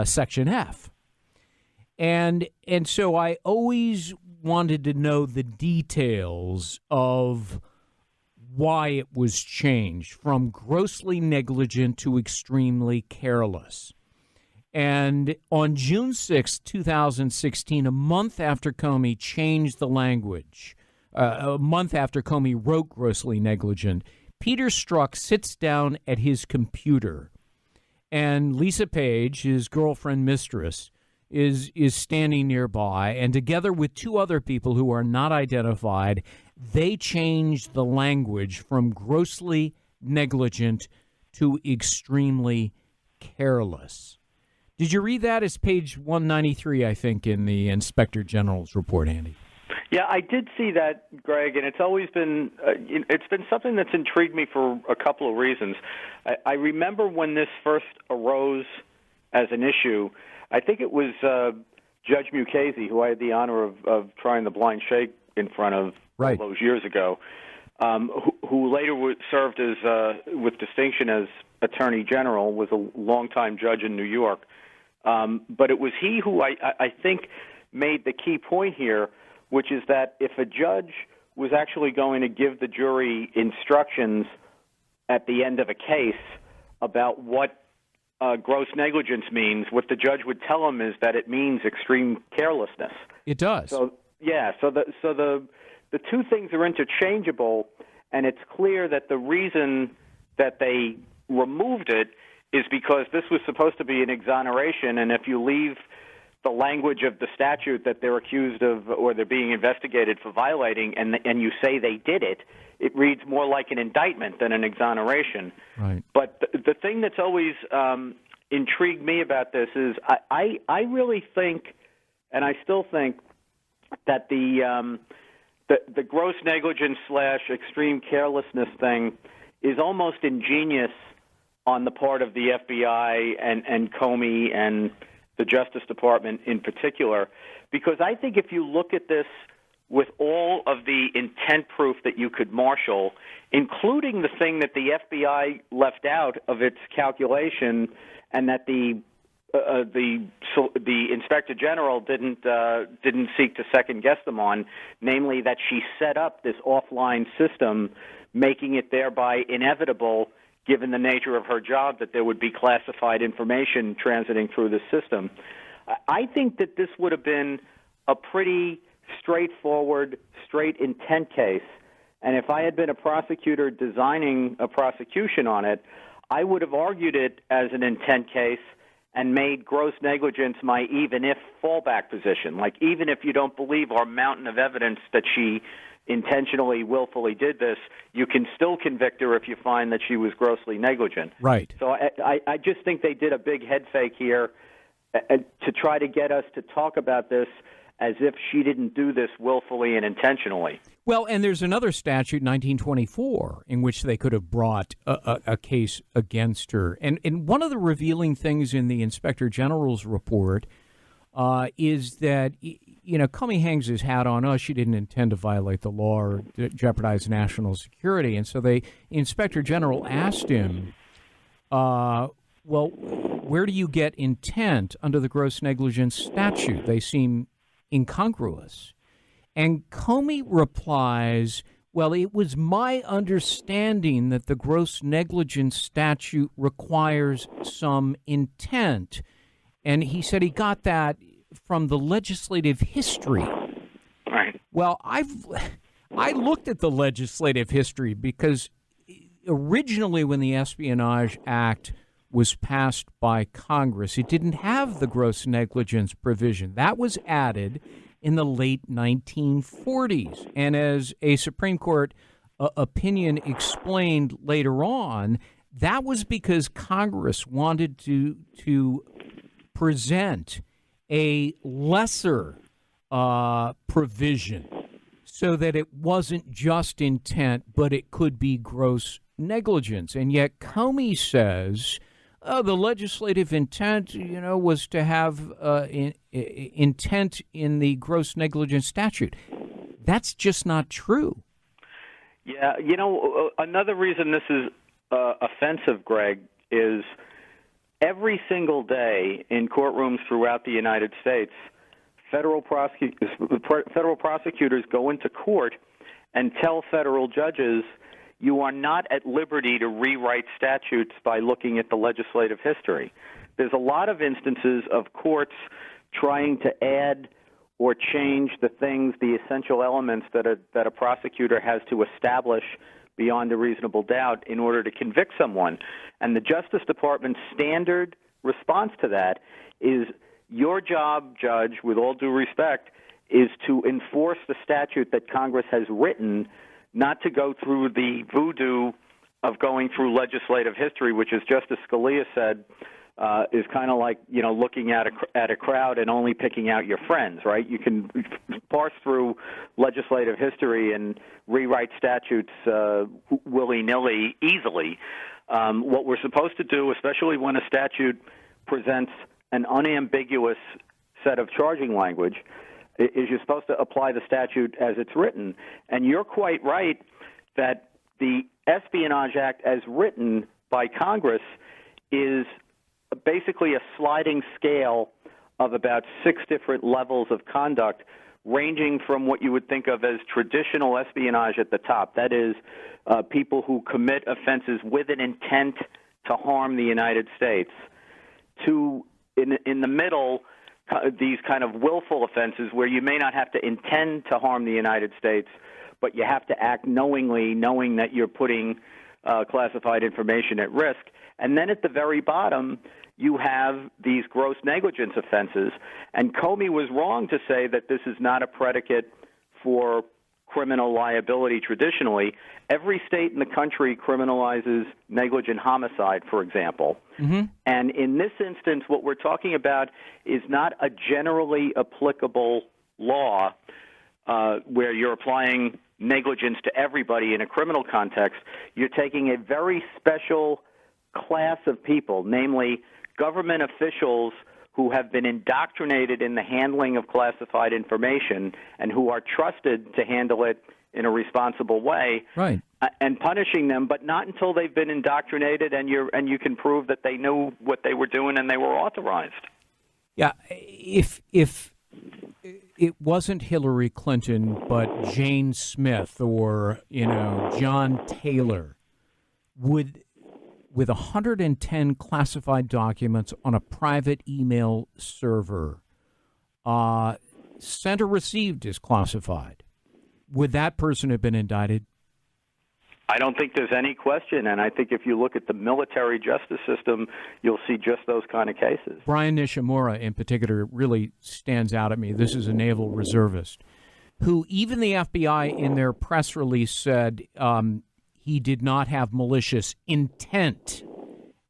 Section F. And so I always wanted to know the details of why it was changed from grossly negligent to extremely careless. And on June 6, 2016, a month after Comey changed the language, a month after Comey wrote grossly negligent, Peter Strzok sits down at his computer, and Lisa Page, his girlfriend mistress, is standing nearby, and together with two other people who are not identified, they changed the language from grossly negligent to extremely careless. Did you read that? It's page 193, I think, in the Inspector General's report, Andy. Yeah, I did see that, Greg, and it's always been it's been something that's intrigued me for a couple of reasons. I remember when this first arose as an issue, I think it was Judge Mukasey, who I had the honor of trying the blind shake in front of all those years ago, who later served as with distinction as Attorney General, was a longtime judge in New York. But it was he who I think made the key point here, which is that if a judge was actually going to give the jury instructions at the end of a case about what gross negligence means, what the judge would tell them is that it means extreme carelessness. It does. So the two things are interchangeable, and it's clear that the reason that they removed it is because this was supposed to be an exoneration, and if you leave the language of the statute that they're accused of or they're being investigated for violating and you say they did it, it reads more like an indictment than an exoneration. Right. But the thing that's always intrigued me about this is I really think, and I still think, that the gross negligence / extreme carelessness thing is almost ingenious on the part of the FBI and Comey and the Justice Department in particular, because I think if you look at this with all of the intent proof that you could marshal, including the thing that the FBI left out of its calculation and that the Inspector General didn't seek to second guess them on, namely that she set up this offline system, making it thereby inevitable, given the nature of her job, that there would be classified information transiting through the system. I think that this would have been a pretty straightforward, straight intent case. And if I had been a prosecutor designing a prosecution on it, I would have argued it as an intent case and made gross negligence my even-if fallback position. Like, even if you don't believe our mountain of evidence that she intentionally, willfully did this, you can still convict her if you find that she was grossly negligent. Right. So I just think they did a big head fake here to try to get us to talk about this as if she didn't do this willfully and intentionally. Well, and there's another statute, 1924, in which they could have brought a case against her. And one of the revealing things in the Inspector General's report is that, Comey hangs his hat on, she didn't intend to violate the law or jeopardize national security. And so the Inspector General asked him, well, where do you get intent under the gross negligence statute? They seem incongruous. And Comey replies, Well, it was my understanding that the gross negligence statute requires some intent. And he said he got that from the legislative history. Right. Well, I looked at the legislative history because originally when the Espionage Act was passed by Congress, it didn't have the gross negligence provision. That was added in the late 1940s. And as a Supreme Court opinion explained later on, that was because Congress wanted to present a lesser provision so that it wasn't just intent, but it could be gross negligence. And yet Comey says the legislative intent, was to have intent in the gross negligence statute. That's just not true. Yeah, another reason this is offensive, Greg, is every single day in courtrooms throughout the United States, federal prosecutors go into court and tell federal judges, you are not at liberty to rewrite statutes by looking at the legislative history. There's a lot of instances of courts trying to add or change the essential elements that a prosecutor has to establish beyond a reasonable doubt in order to convict someone. And the Justice Department's standard response to that is, your job, Judge, with all due respect, is to enforce the statute that Congress has written, not to go through the voodoo of going through legislative history, which, as Justice Scalia said, is kind of like, looking at a crowd and only picking out your friends, right? You can parse through legislative history and rewrite statutes willy-nilly easily. What we're supposed to do, especially when a statute presents an unambiguous set of charging language, is you're supposed to apply the statute as it's written. And you're quite right that the Espionage Act as written by Congress is basically a sliding scale of about 6 different levels of conduct, ranging from what you would think of as traditional espionage at the top, that is, people who commit offenses with an intent to harm the United States, to, in the middle, these kind of willful offenses where you may not have to intend to harm the United States, but you have to act knowingly, knowing that you're putting classified information at risk. And then at the very bottom, you have these gross negligence offenses. And Comey was wrong to say that this is not a predicate for criminal liability traditionally. Every state in the country criminalizes negligent homicide, for example. Mm-hmm. And in this instance, what we're talking about is not a generally applicable law where you're applying negligence to everybody in a criminal context. You're taking a very special class of people, namely government officials who have been indoctrinated in the handling of classified information and who are trusted to handle it in a responsible way, right, and punishing them, but not until they've been indoctrinated and you can prove that they knew what they were doing and they were authorized. Yeah, if it wasn't Hillary Clinton, but Jane Smith or, John Taylor, with 110 classified documents on a private email server, sent or received as classified, would that person have been indicted? I don't think there's any question, and I think if you look at the military justice system, you'll see just those kind of cases. Brian Nishimura, in particular, really stands out at me. This is a naval reservist who even the FBI in their press release said he did not have malicious intent,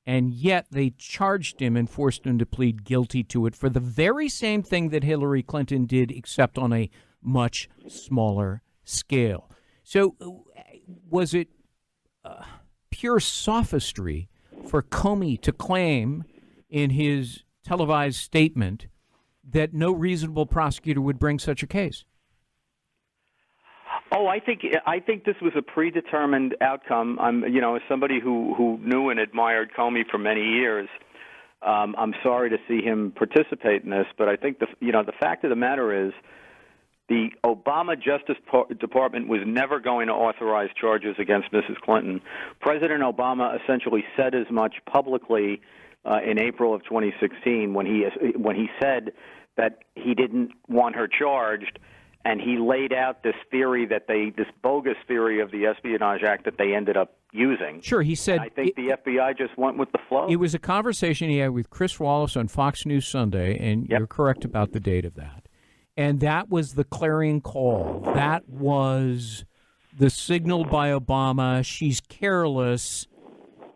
and yet they charged him and forced him to plead guilty to it for the very same thing that Hillary Clinton did, except on a much smaller scale. So was it pure sophistry for Comey to claim in his televised statement that no reasonable prosecutor would bring such a case? Oh, I think this was a predetermined outcome. As somebody who knew and admired Comey for many years, I'm sorry to see him participate in this, but I think the fact of the matter is, the Obama Justice Department was never going to authorize charges against Mrs. Clinton. President Obama essentially said as much publicly in April of 2016 when he said that he didn't want her charged, and he laid out this theory this bogus theory of the Espionage Act that they ended up using. Sure, he said. And I think the FBI just went with the flow. It was a conversation he had with Chris Wallace on Fox News Sunday, and you're correct about the date of that. And that was the clarion call. That was the signal by Obama. She's careless,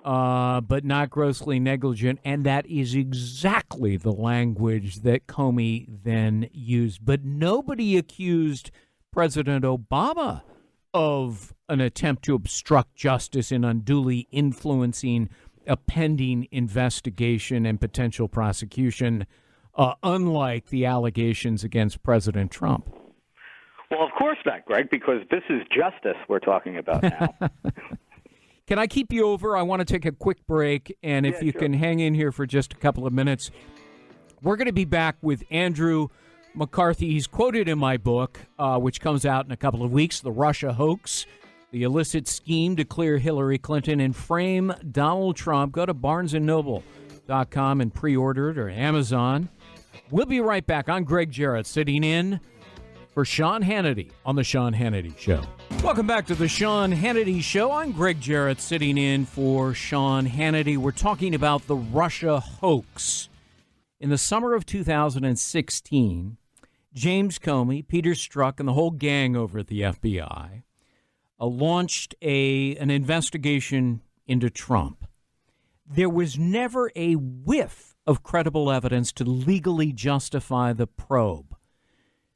but not grossly negligent. And that is exactly the language that Comey then used. But nobody accused President Obama of an attempt to obstruct justice in unduly influencing a pending investigation and potential prosecution, unlike the allegations against President Trump. Well, of course not, Greg, because this is justice we're talking about now. Can I keep you over? I want to take a quick break, and if you can hang in here for just a couple of minutes, we're going to be back with Andrew McCarthy. He's quoted in my book, which comes out in a couple of weeks, The Russia Hoax, the illicit scheme to clear Hillary Clinton and frame Donald Trump. Go to BarnesandNoble.com and pre-order it, or Amazon. We'll be right back. I'm Gregg Jarrett, sitting in for Sean Hannity on The Sean Hannity Show. Welcome back to The Sean Hannity Show. I'm Gregg Jarrett, sitting in for Sean Hannity. We're talking about the Russia hoax. In the summer of 2016, James Comey, Peter Strzok, and the whole gang over at the FBI launched an investigation into Trump. There was never a whiff of credible evidence to legally justify the probe.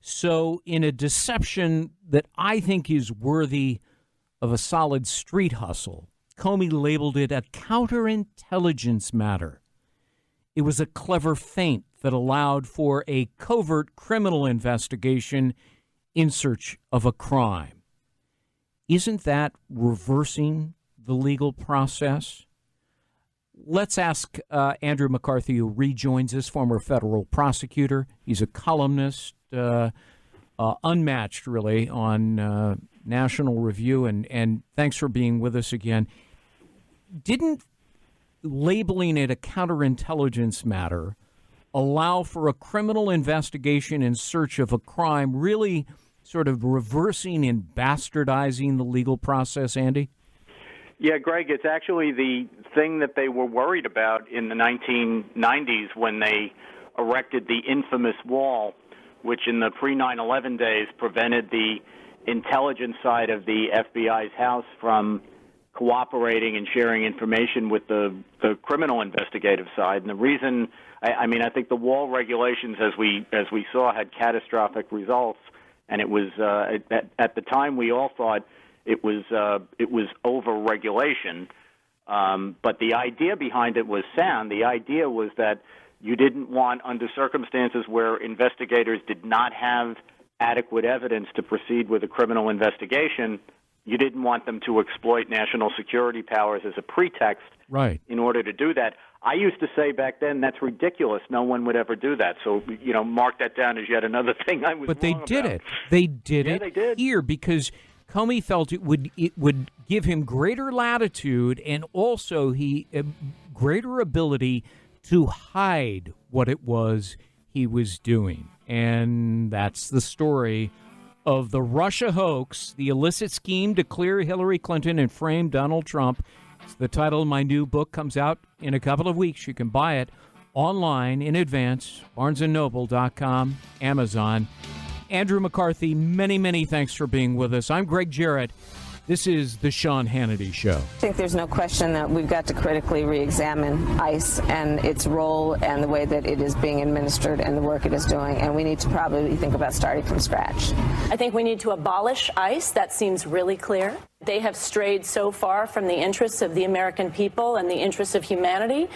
So in a deception that I think is worthy of a solid street hustle, Comey labeled it a counterintelligence matter. It was a clever feint that allowed for a covert criminal investigation in search of a crime. Isn't that reversing the legal process? Let's ask Andrew McCarthy, who rejoins us, former federal prosecutor. He's a columnist, unmatched, really, on National Review. And thanks for being with us again. Didn't labeling it a counterintelligence matter allow for a criminal investigation in search of a crime, really sort of reversing and bastardizing the legal process, Andy? Yeah, Greg, it's actually the thing that they were worried about in the 1990s when they erected the infamous wall, which in the pre-9/11 days prevented the intelligence side of the FBI's house from cooperating and sharing information with the criminal investigative side. And the reason, I think the wall regulations, as we saw, had catastrophic results. And it was at the time we all thought it was over-regulation. But the idea behind it was sound. The idea was that you didn't want, under circumstances where investigators did not have adequate evidence to proceed with a criminal investigation, you didn't want them to exploit national security powers as a pretext in order to do that. I used to say back then, that's ridiculous. No one would ever do that. So, mark that down as yet another thing I was But they did it. They did it here because Comey felt it would give him greater latitude and also greater ability to hide what it was he was doing. And that's the story of the Russia hoax, the illicit scheme to clear Hillary Clinton and frame Donald Trump. It's the title of my new book. Comes out in a couple of weeks. You can buy it online in advance, BarnesandNoble.com, Amazon. Andrew McCarthy, many, many thanks for being with us. I'm Gregg Jarrett. This is The Sean Hannity Show. I think there's no question that we've got to critically re-examine ICE and its role and the way that it is being administered and the work it is doing, and we need to probably think about starting from scratch. I think we need to abolish ICE. That seems really clear. They have strayed so far from the interests of the American people and the interests of humanity.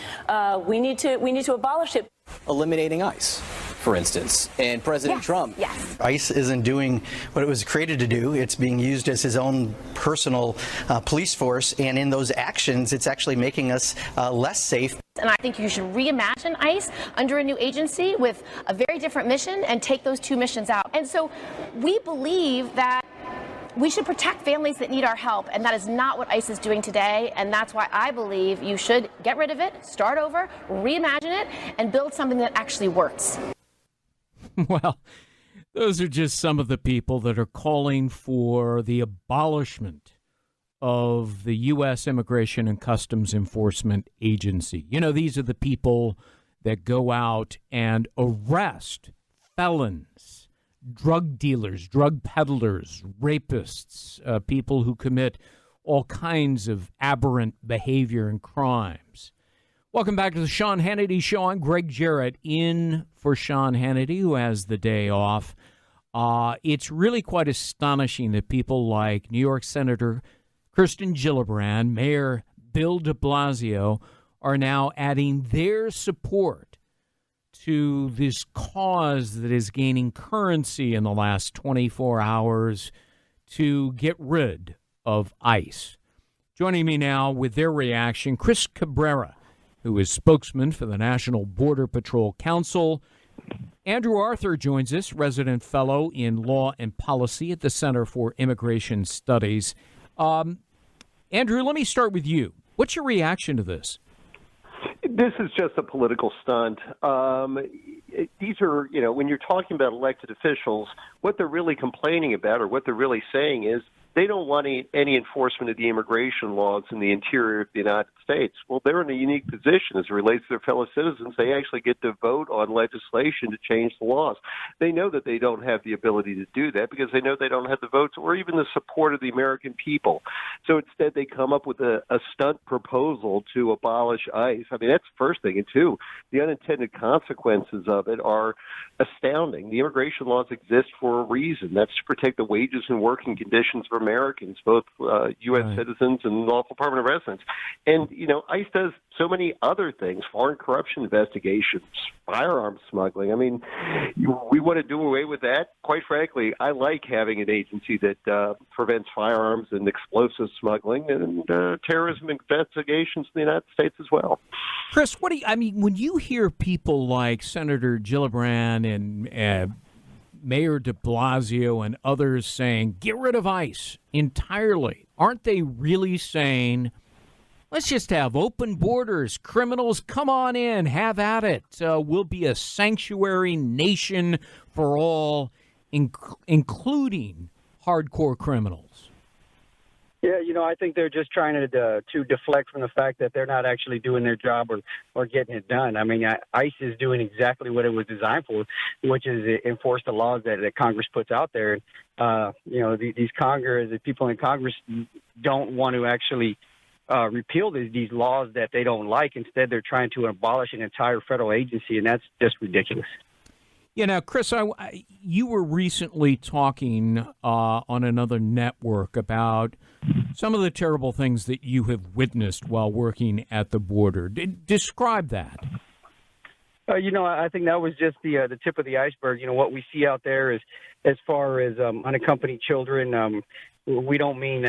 We need to abolish it. Eliminating ICE. for instance, and President Trump. Yes. ICE isn't doing what it was created to do. It's being used as his own personal police force, and in those actions, it's actually making us less safe. And I think you should reimagine ICE under a new agency with a very different mission and take those two missions out. And so we believe that we should protect families that need our help, and that is not what ICE is doing today, and that's why I believe you should get rid of it, start over, reimagine it, and build something that actually works. Well, those are just some of the people that are calling for the abolishment of the U.S. Immigration and Customs Enforcement Agency. You know, these are the people that go out and arrest felons, drug dealers, drug peddlers, rapists, people who commit all kinds of aberrant behavior and crimes. Welcome back to the Sean Hannity Show. I'm Gregg Jarrett, in for Sean Hannity, who has the day off. It's really quite astonishing that people like New York Senator Kirsten Gillibrand, Mayor Bill de Blasio are now adding their support to this cause that is gaining currency in the last 24 hours to get rid of ICE. Joining me now with their reaction, Chris Cabrera, who is spokesman for the National Border Patrol Council. Andrew Arthur joins us, resident fellow in law and policy at the Center for Immigration Studies. Andrew, let me start with you. What's your reaction to this? This is just a political stunt. These are, when you're talking about elected officials, what they're really complaining about or what they're really saying is they don't want any enforcement of the immigration laws in the interior of the United States. Well, they're in a unique position as it relates to their fellow citizens. They actually get to vote on legislation to change the laws. They know that they don't have the ability to do that because they know they don't have the votes or even the support of the American people. So instead, they come up with a stunt proposal to abolish ICE. I mean, that's the first thing. And two, the unintended consequences of it are astounding. The immigration laws exist for a reason. That's to protect the wages and working conditions of Americans, both U.S. citizens and lawful permanent residents. And, ICE does so many other things, foreign corruption investigations, firearms smuggling. I mean, we want to do away with that. Quite frankly, I like having an agency that prevents firearms and explosive smuggling and terrorism investigations in the United States as well. Chris, when you hear people like Senator Gillibrand and Mayor de Blasio and others saying, get rid of ICE entirely, aren't they really saying, let's just have open borders, criminals, come on in, have at it. We'll be a sanctuary nation for all, including hardcore criminals? Yeah, I think they're just trying to deflect from the fact that they're not actually doing their job or getting it done. I mean, ICE is doing exactly what it was designed for, which is enforce the laws that Congress puts out there. These Congress, the people in Congress don't want to actually repeal these laws that they don't like. Instead, they're trying to abolish an entire federal agency, and that's just ridiculous. Yeah, now, Chris, you were recently talking on another network about some of the terrible things that you have witnessed while working at the border. Describe that. I think that was just the tip of the iceberg. What we see out there is, as far as unaccompanied children, we don't mean,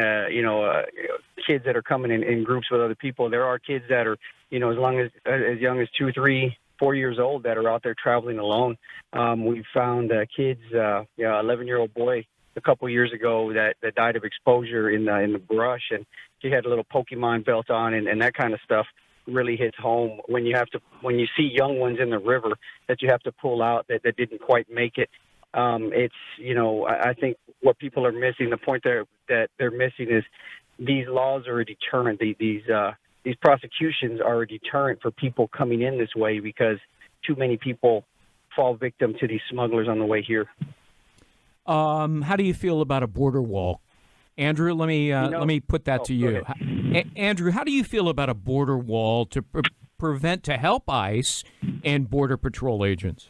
kids that are coming in groups with other people. There are kids that are, as young as 2, 3, 4 years old that are out there traveling alone. We found kids, 11-year-old boy a couple years ago that died of exposure in the brush, and he had a little Pokemon belt on, and that kind of stuff really hits home when you see young ones in the river that you have to pull out that didn't quite make it. I think what people are missing, the point that they're missing is these laws are a deterrent. These prosecutions are a deterrent for people coming in this way because too many people fall victim to these smugglers on the way here. How do you feel about a border wall? Andrew, let me put that to you. Andrew, how do you feel about a border wall to to help ICE and Border Patrol agents?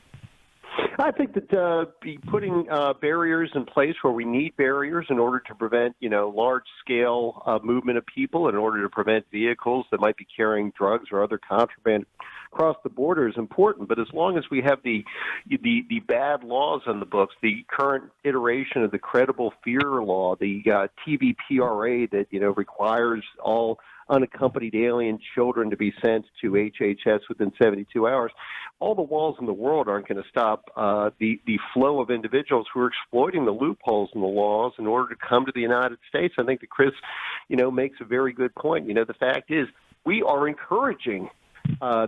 I think that putting barriers in place where we need barriers in order to prevent, large-scale movement of people, in order to prevent vehicles that might be carrying drugs or other contraband across the border is important, but as long as we have the bad laws on the books, the current iteration of the credible fear law, the TVPRA that requires all unaccompanied alien children to be sent to HHS within 72 hours, all the walls in the world aren't going to stop the flow of individuals who are exploiting the loopholes in the laws in order to come to the United States. I think that Chris, makes a very good point. The fact is we are encouraging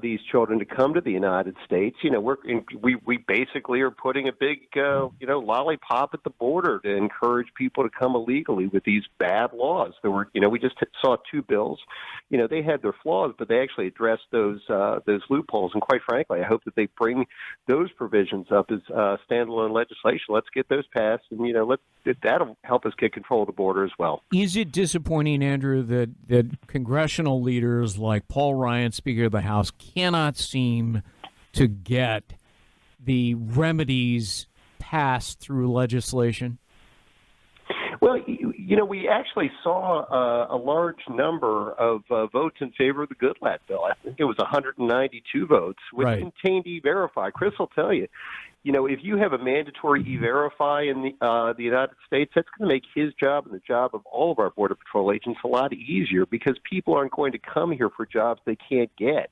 these children to come to the United States. We basically are putting a big, lollipop at the border to encourage people to come illegally with these bad laws. There were, we just saw two bills. They had their flaws, but they actually addressed those loopholes. And quite frankly, I hope that they bring those provisions up as standalone legislation. Let's get those passed, and that'll help us get control of the border as well. Is it disappointing, Andrew, that congressional leaders like Paul Ryan, Speaker of the House, cannot seem to get the remedies passed through legislation? Well, we actually saw a large number of votes in favor of the Goodlatte bill. I think it was 192 votes, which contained E-Verify. Chris will tell you, if you have a mandatory E-Verify in the United States, that's going to make his job and the job of all of our Border Patrol agents a lot easier because people aren't going to come here for jobs they can't get.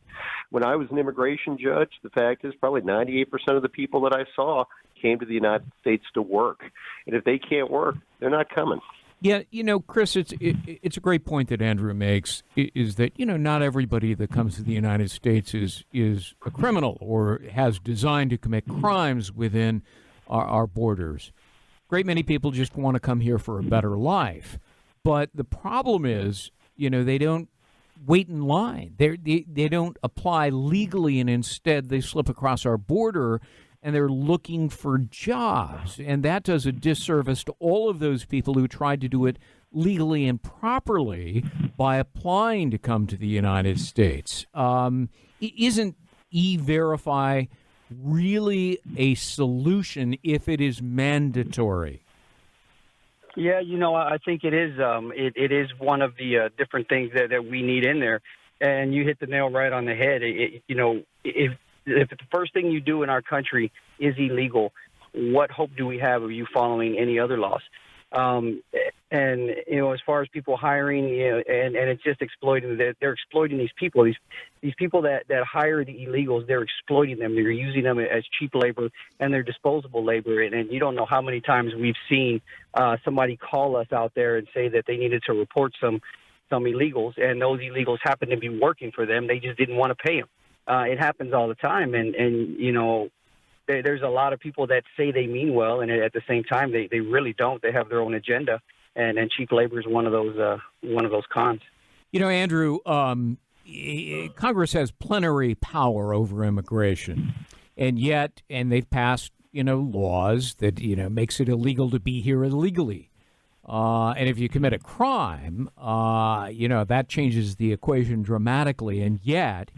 When I was an immigration judge, the fact is probably 98% of the people that I saw came to the United States to work. And if they can't work, they're not coming. Yeah, Chris, it's a great point that Andrew makes, is that, not everybody that comes to the United States is a criminal or has designed to commit crimes within our borders. Great many people just want to come here for a better life. But the problem is, they don't wait in line. They don't apply legally, and instead they slip across our border and they're looking for jobs. And that does a disservice to all of those people who tried to do it legally and properly by applying to come to the United States. Isn't E-Verify really a solution if it is mandatory? Yeah, I think it is. It is one of the different things that we need in there. And you hit the nail right on the head. If the first thing you do in our country is illegal, what hope do we have of you following any other laws? And as far as people hiring, and it's just exploiting. They're exploiting these people. These people that hire the illegals, they're exploiting them. They're using them as cheap labor, and they're disposable labor. And you don't know how many times we've seen somebody call us out there and say that they needed to report some illegals, and those illegals happen to be working for them. They just didn't want to pay them. It happens all the time, and there's a lot of people that say they mean well, and at the same time, they really don't. They have their own agenda, and cheap labor is one of those cons. Andrew, Congress has plenary power over immigration, and they've passed laws that makes it illegal to be here illegally. And if you commit a crime, that changes the equation dramatically, and yet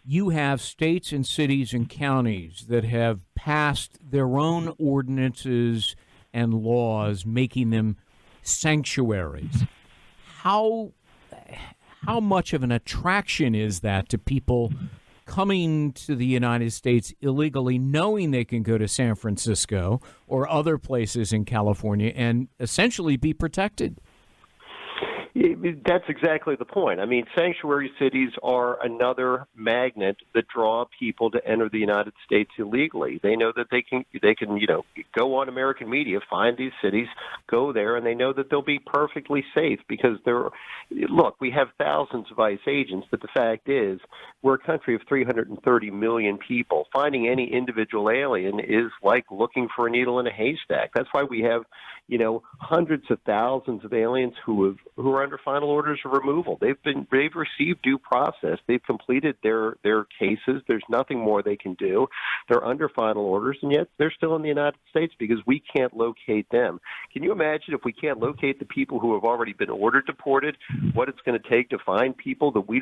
you have states and cities and counties that have passed their own ordinances and laws making them sanctuaries. How much of an attraction is that to people coming to the United States illegally, knowing they can go to San Francisco or other places in California and essentially be protected? That's exactly the point. I mean, sanctuary cities are another magnet that draw people to enter the United States illegally. They know that they can go on American media, find these cities, go there, and they know that they'll be perfectly safe because we have thousands of ICE agents, but the fact is we're a country of 330 million people. Finding any individual alien is like looking for a needle in a haystack. That's why we have, hundreds of thousands of aliens who are under final orders of removal. They've received due process. They've completed their cases. There's nothing more they can do. They're under final orders, and yet they're still in the United States because we can't locate them. Can you imagine if we can't locate the people who have already been ordered deported, what it's going to take to find people that we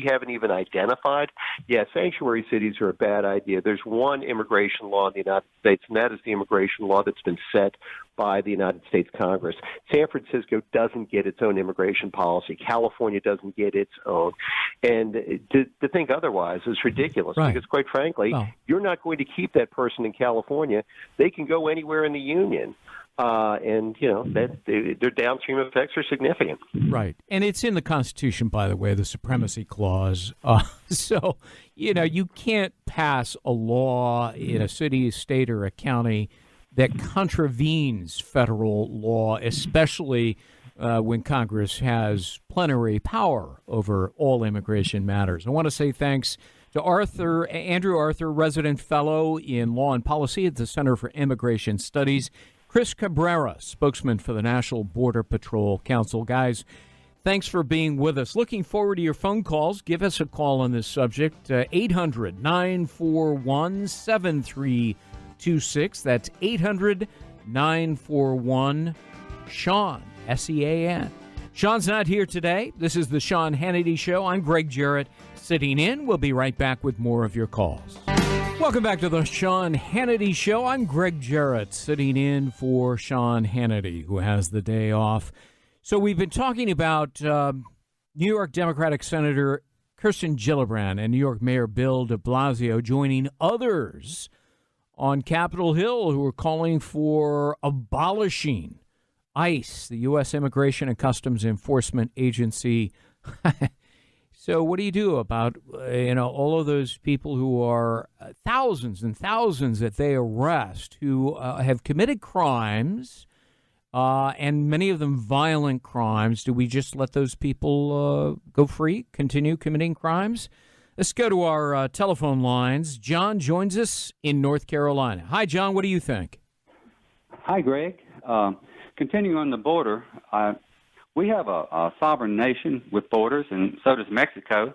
haven't even identified? Yeah, sanctuary cities are a bad idea. There's one immigration law in the United States, and that is the immigration law that's been set by the United States Congress. San Francisco doesn't get its own immigration policy. California doesn't get its own. And to think otherwise is ridiculous Right. because, quite frankly, Well, you're not going to keep that person in California. They can go anywhere in the union. And, their downstream effects are significant. right. And it's in the Constitution, by the way, the Supremacy Clause. So, you can't pass a law in a city, state, or a county that contravenes federal law, especially when Congress has plenary power over all immigration matters. I want to say thanks to Andrew Arthur, resident fellow in law and policy at the Center for Immigration Studies, Chris Cabrera, spokesman for the National Border Patrol Council. Guys, thanks for being with us. Looking forward to your phone calls. Give us a call on this subject, 800-941-7326. That's 800-941-SEAN, SEAN. Sean's not here today. This is the Sean Hannity Show. I'm Gregg Jarrett, sitting in. We'll be right back with more of your calls. Welcome back to the Sean Hannity Show. I'm Gregg Jarrett, sitting in for Sean Hannity, who has the day off. So we've been talking about New York Democratic Senator Kirsten Gillibrand and New York Mayor Bill de Blasio joining others on Capitol Hill who are calling for abolishing ICE, the U.S. Immigration and Customs Enforcement Agency. So what do you do about, all of those people who are thousands and thousands that they arrest who have committed crimes, and many of them violent crimes? Do we just let those people go free, continue committing crimes? Let's go to our telephone lines. John joins us in North Carolina. Hi, John. What do you think? Hi, Greg. Continuing on the border, we have a sovereign nation with borders, and so does Mexico.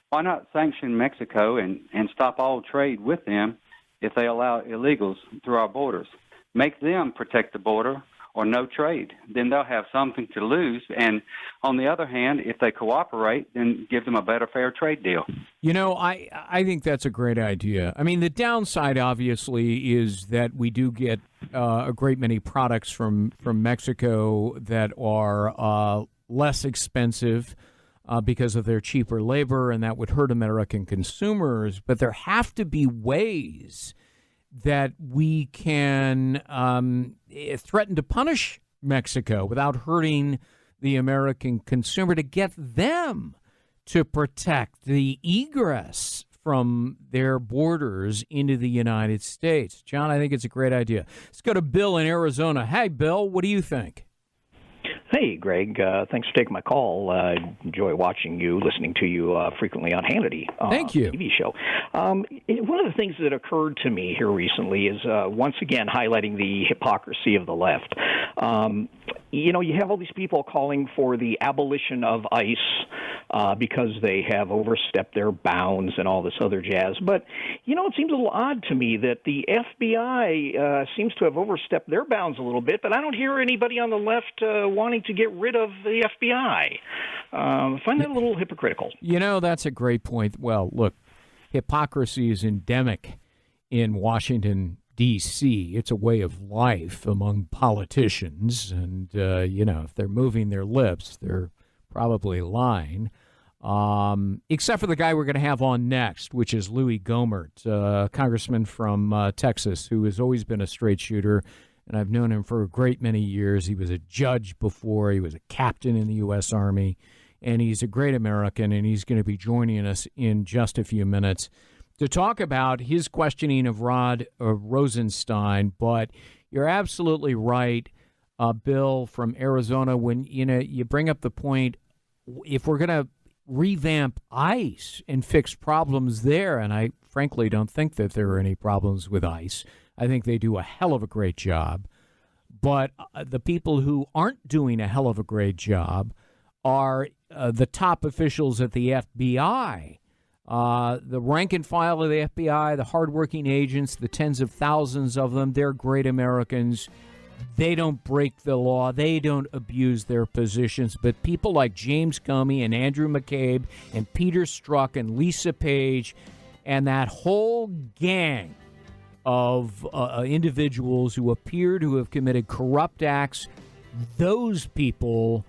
Why not sanction Mexico and stop all trade with them if they allow illegals through our borders? Make them protect the border or no trade. Then they'll have something to lose. And on the other hand, if they cooperate, then give them a better fair trade deal. I think that's a great idea. I mean, the downside, obviously, is that we do get a great many products from Mexico that are less expensive because of their cheaper labor, and that would hurt American consumers. But there have to be ways that we can threaten to punish Mexico without hurting the American consumer, to get them to protect the egress from their borders into the United States. John, I think it's a great idea. Let's go to Bill in Arizona. Hey, Bill, what do you think? Hey, Greg. Thanks for taking my call. I enjoy watching you, listening to you frequently on Hannity. Thank you. TV show. One of the things that occurred to me here recently is once again highlighting the hypocrisy of the left. You have all these people calling for the abolition of ICE because they have overstepped their bounds and all this other jazz. But, it seems a little odd to me that the FBI seems to have overstepped their bounds a little bit, but I don't hear anybody on the left wanting to get rid of the FBI. I find that a little hypocritical. That's a great point. Well, look, hypocrisy is endemic in Washington, D.C. It's a way of life among politicians. And, if they're moving their lips, they're probably lying. Except for the guy we're going to have on next, which is Louis Gohmert, congressman from Texas, who has always been a straight shooter. And I've known him for a great many years. He was a judge before. He was a captain in the U.S. Army. And he's a great American, and he's going to be joining us in just a few minutes to talk about his questioning of Rod Rosenstein. But you're absolutely right, Bill from Arizona, when you bring up the point, if we're going to revamp ICE and fix problems there, and I frankly don't think that there are any problems with ICE. I think they do a hell of a great job. But the people who aren't doing a hell of a great job are the top officials at the FBI. The rank and file of the FBI, the hardworking agents, the tens of thousands of them, they're great Americans. They don't break the law. They don't abuse their positions. But people like James Comey and Andrew McCabe and Peter Strzok and Lisa Page and that whole gang of individuals who appear to have committed corrupt acts, those people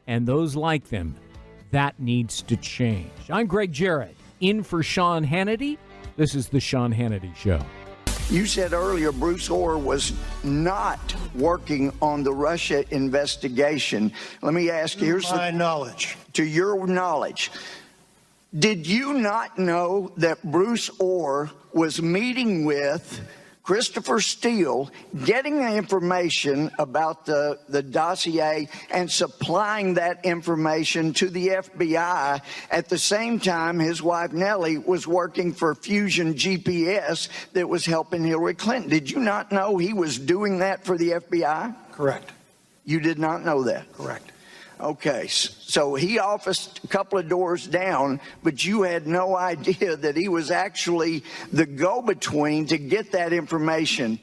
and those like them, that needs to change. I'm Gregg Jarrett, in for Sean Hannity. This is the Sean Hannity Show. You said earlier Bruce Orr was not working on the Russia investigation. Let me ask you, here's my knowledge. To your knowledge, did you not know that Bruce Orr was meeting with Christopher Steele, getting the information about the dossier and supplying that information to the FBI at the same time his wife Nellie was working for Fusion GPS that was helping Hillary Clinton? Did you not know he was doing that for the FBI? Correct. You did not know that? Correct. Okay, so he officed a couple of doors down, but you had no idea that he was actually the go-between to get that information.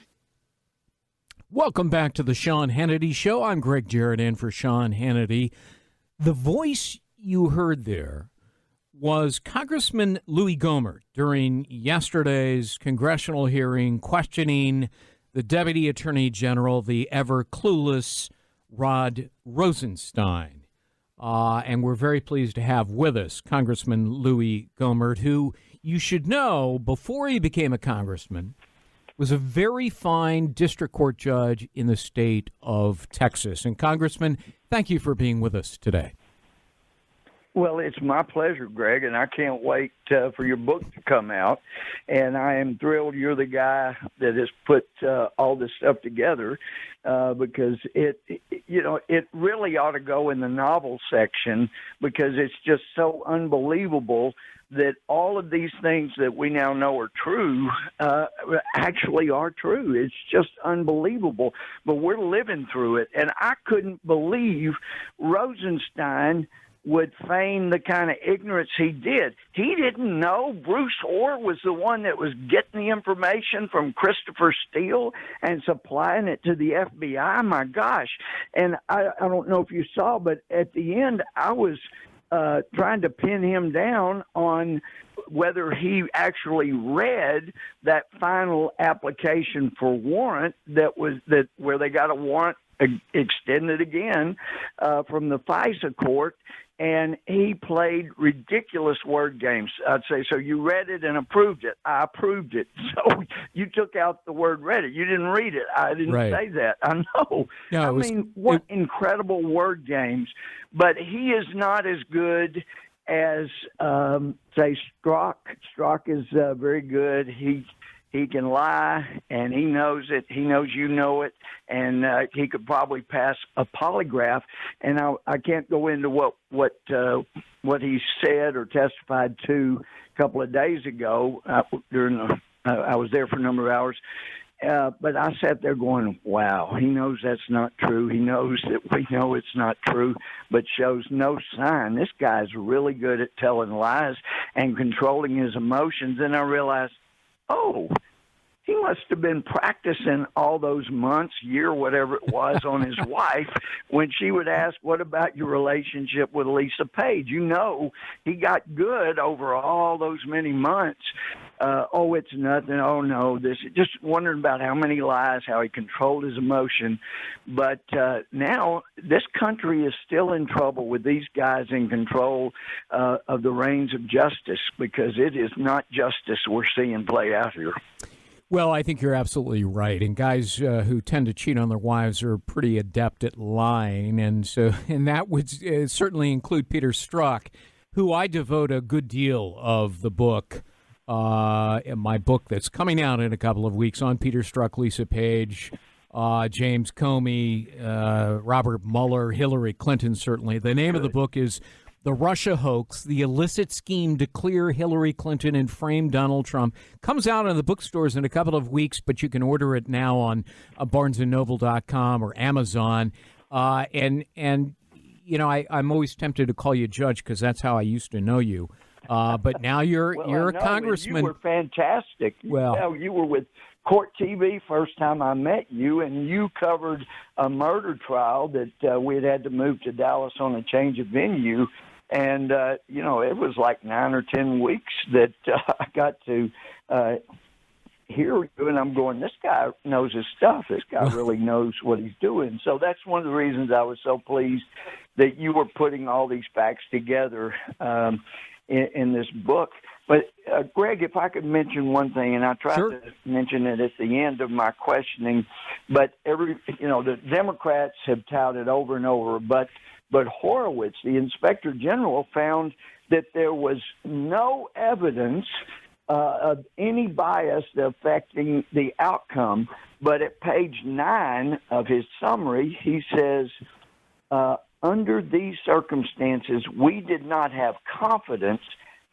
Welcome back to the Sean Hannity Show. I'm Gregg Jarrett, in for Sean Hannity. The voice you heard there was Congressman Louis Gohmert during yesterday's congressional hearing questioning the Deputy Attorney General, the ever-clueless Rod Rosenstein. And we're very pleased to have with us Congressman Louis Gohmert, who you should know before he became a congressman was a very fine district court judge in the state of Texas. And Congressman, thank you for being with us today. Well, it's my pleasure, Greg, and I can't wait for your book to come out. And I am thrilled you're the guy that has put all this stuff together because it really ought to go in the novel section because it's just so unbelievable that all of these things that we now know are true actually are true. It's just unbelievable. But we're living through it. And I couldn't believe Rosenstein would feign the kind of ignorance he did. He didn't know Bruce Orr was the one that was getting the information from Christopher Steele and supplying it to the FBI. My gosh. And I don't know if you saw, but at the end, I was trying to pin him down on whether he actually read that final application for warrant where they got a warrant extended again from the FISA court, and he played ridiculous word games. I'd say, so you read it and approved it. I approved it. So you took out the word read it. You didn't read it. I didn't say that. I know. No, what incredible word games. But he is not as good as, say, Strzok. Strzok is very good. He can lie, and he knows it. He knows you know it, and he could probably pass a polygraph. And I can't go into what he said or testified to a couple of days ago I was there for a number of hours. But I sat there going, wow, he knows that's not true. He knows that we know it's not true, but shows no sign. This guy's really good at telling lies and controlling his emotions. And I realized, oh, he must have been practicing all those months, year, whatever it was, on his wife when she would ask, what about your relationship with Lisa Page? You know, he got good over all those many months. Oh, it's nothing. Oh, no. Just wondering about how many lies, how he controlled his emotion. But now this country is still in trouble with these guys in control of the reins of justice because it is not justice we're seeing play out here. Well, I think you're absolutely right. And guys who tend to cheat on their wives are pretty adept at lying. And that would certainly include Peter Strzok, who I devote a good deal of the book, my book that's coming out in a couple of weeks on Peter Strzok, Lisa Page, James Comey, Robert Mueller, Hillary Clinton, certainly. The name of the book is The Russia Hoax, The Illicit Scheme to Clear Hillary Clinton and Frame Donald Trump. Comes out in the bookstores in a couple of weeks, but you can order it now on barnesandnoble.com or Amazon. And you know, I'm always tempted to call you Judge because that's how I used to know you. But now you're a congressman. You were fantastic. Well, you were with Court TV first time I met you, and you covered a murder trial that we had to move to Dallas on a change of venue. And, you know, it was like 9 or 10 weeks that I got to hear you, and I'm going, this guy knows his stuff. This guy really knows what he's doing. So that's one of the reasons I was so pleased that you were putting all these facts together in this book. But Greg, if I could mention one thing, and I tried to mention it at the end of my questioning, but the Democrats have touted over and over, but Horowitz, the Inspector General, found that there was no evidence of any bias affecting the outcome. But at page 9 of his summary, he says, under these circumstances, we did not have confidence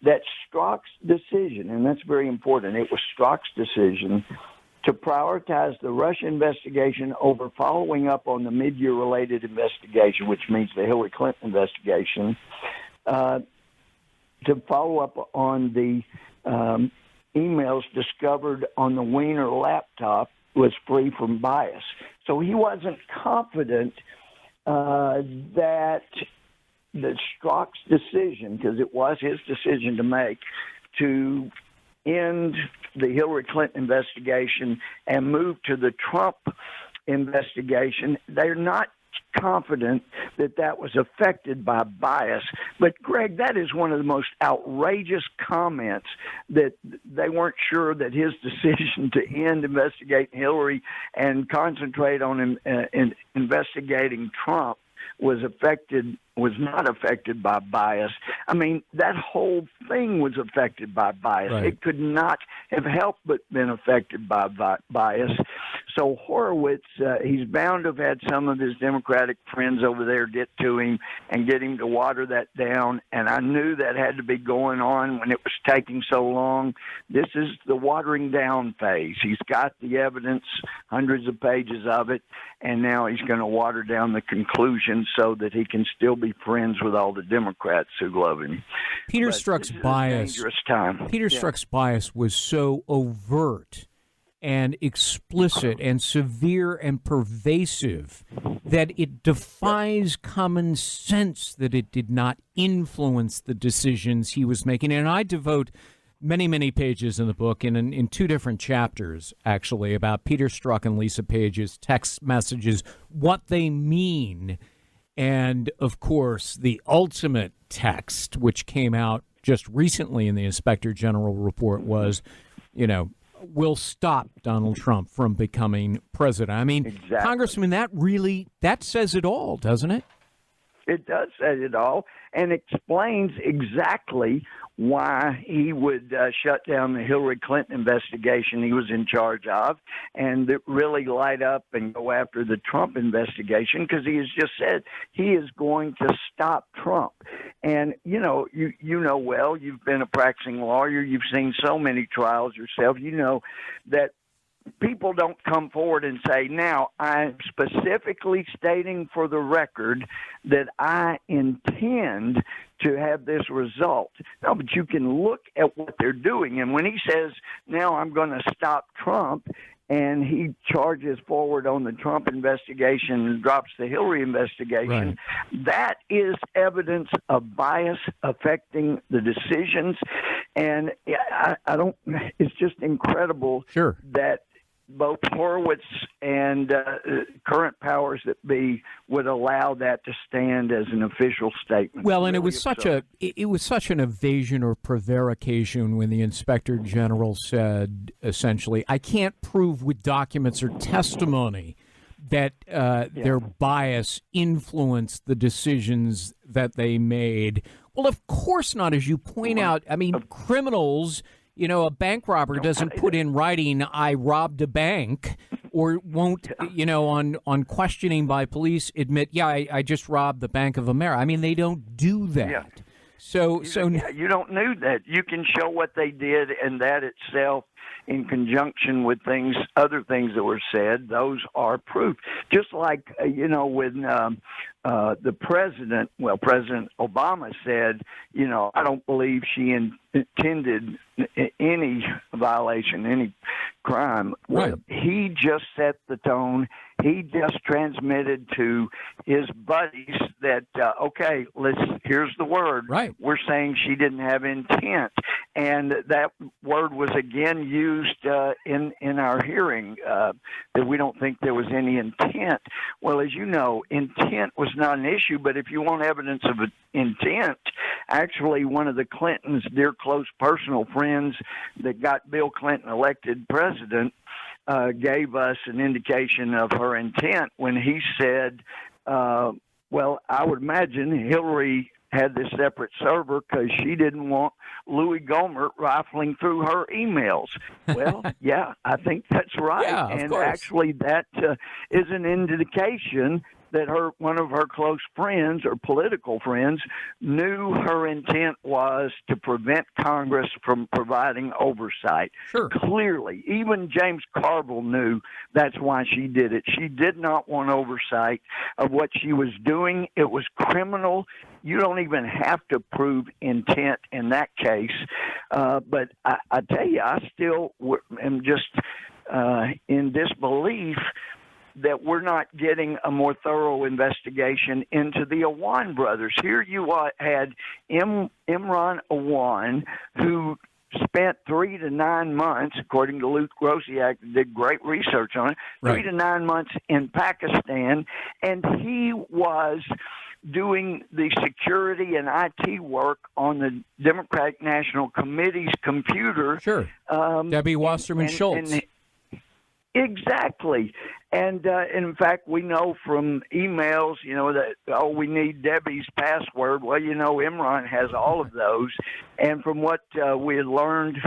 that Strzok's decision, and that's very important, it was Strzok's decision to prioritize the Russia investigation over following up on the mid-year related investigation, which means the Hillary Clinton investigation, to follow up on the emails discovered on the Wiener laptop was free from bias. So he wasn't confident that Strzok's decision, because it was his decision to make, to end the Hillary Clinton investigation and move to the Trump investigation, they're not confident that that was affected by bias. But, Greg, that is one of the most outrageous comments, that they weren't sure that his decision to end investigating Hillary and concentrate on investigating Trump was not affected by bias. I mean, that whole thing was affected by bias. Right. It could not have helped but been affected by bias. So Horowitz, he's bound to have had some of his Democratic friends over there get to him and get him to water that down, and I knew that had to be going on when it was taking so long. This is the watering down phase. He's got the evidence, hundreds of pages of it, and now he's going to water down the conclusions so that he can still be friends with all the Democrats who love him. Peter Strzok's bias. Dangerous time. Peter Strzok's bias was so overt and explicit and severe and pervasive that it defies common sense that it did not influence the decisions he was making. And I devote many, many pages in the book, in 2 different chapters, actually, about Peter Strzok and Lisa Page's text messages, what they mean. And, of course, the ultimate text, which came out just recently in the Inspector General report, was, will stop Donald Trump from becoming president. I mean, exactly. Congressman, that says it all, doesn't it? It does say it all, and explains exactly why he would shut down the Hillary Clinton investigation he was in charge of, and really light up and go after the Trump investigation, because he has just said he is going to stop Trump. And, you know well, you've been a practicing lawyer, you've seen so many trials yourself, you know that people don't come forward and say, now, I'm specifically stating for the record that I intend to have this result. No, but you can look at what they're doing. And when he says, now I'm going to stop Trump, and he charges forward on the Trump investigation and drops the Hillary investigation, right, that is evidence of bias affecting the decisions. And I don't, it's just incredible that both Horowitz and current powers that be would allow that to stand as an official statement. Well, and it was such an evasion or prevarication when the Inspector General said, essentially, I can't prove with documents or testimony that their bias influenced the decisions that they made. Well, of course not, as you point out. I mean, criminals. You know, a bank robber doesn't put in writing, I robbed a bank, or won't, on questioning by police admit, I just robbed the Bank of America. I mean, they don't do that. Yeah. So you don't need that. You can show what they did, and that itself, in conjunction with other things that were said, those are proof. Just like, when the president, President Obama said, I don't believe she intended any violation, any crime. Right. Well, he just set the tone. He just transmitted to his buddies that, here's the word. Right. We're saying she didn't have intent. And that word was again used in our hearing, that we don't think there was any intent. Well, as you know, intent was was not an issue. But if you want evidence of intent, actually one of the Clintons' dear close personal friends that got Bill Clinton elected president gave us an indication of her intent when he said, well, I would imagine Hillary had this separate server because she didn't want Louis Gohmert rifling through her emails. Well, yeah, I think that's right. Yeah, and course. Actually, that is an indication that one of her close friends or political friends knew her intent was to prevent Congress from providing oversight. Sure. Clearly, even James Carville knew that's why she did it. She did not want oversight of what she was doing. It was criminal. You don't even have to prove intent in that case. But I tell you, I still am just in disbelief that we're not getting a more thorough investigation into the Awan brothers. Here you had Imran Awan, who spent 3 to 9 months, according to Luke Grosiak, did great research on it, Right. 3 to 9 months in Pakistan, and he was doing the security and IT work on the Democratic National Committee's computer. Sure. Debbie Wasserman Schultz. Exactly. And in fact, we know from emails, that, we need Debbie's password. Well, Imran has all of those. And from what we had learned,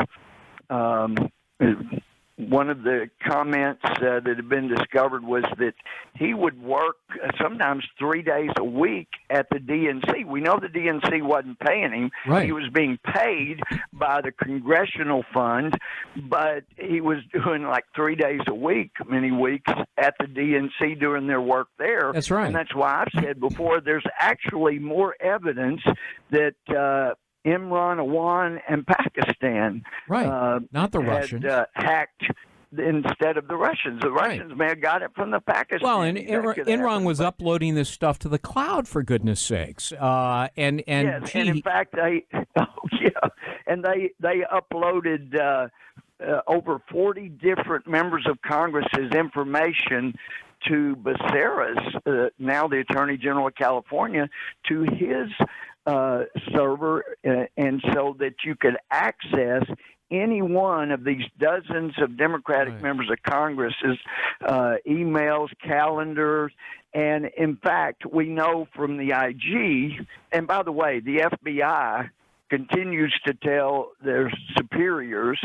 one of the comments that had been discovered was that he would work sometimes 3 days a week at the DNC. We know the DNC wasn't paying him. Right. He was being paid by the Congressional Fund, but he was doing like 3 days a week, many weeks, at the DNC doing their work there. That's right. And that's why I've said before, there's actually more evidence that Imran Awan and Pakistan not the Russians. Hacked instead of the Russians. The Russians may have got it from the Pakistanis. Well, and Imran was uploading this stuff to the cloud, for goodness sakes. And yes, and in fact, they uploaded over 40 different members of Congress's information to Becerra's, now the Attorney General of California, to his server, and so that you could access any one of these dozens of Democratic members of Congress's emails, calendars, and in fact, we know from the IG, and by the way, the FBI continues to tell their superiors,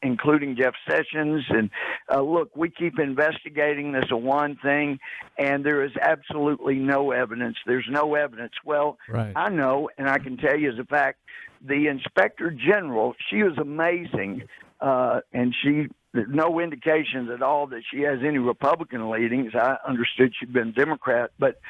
including Jeff Sessions, and look, we keep investigating this one thing, and there is absolutely no evidence. There's no evidence. Well, I know, and I can tell you as a fact, the Inspector General, she was amazing, and there's no indications at all that she has any Republican leanings. I understood she'd been Democrat, but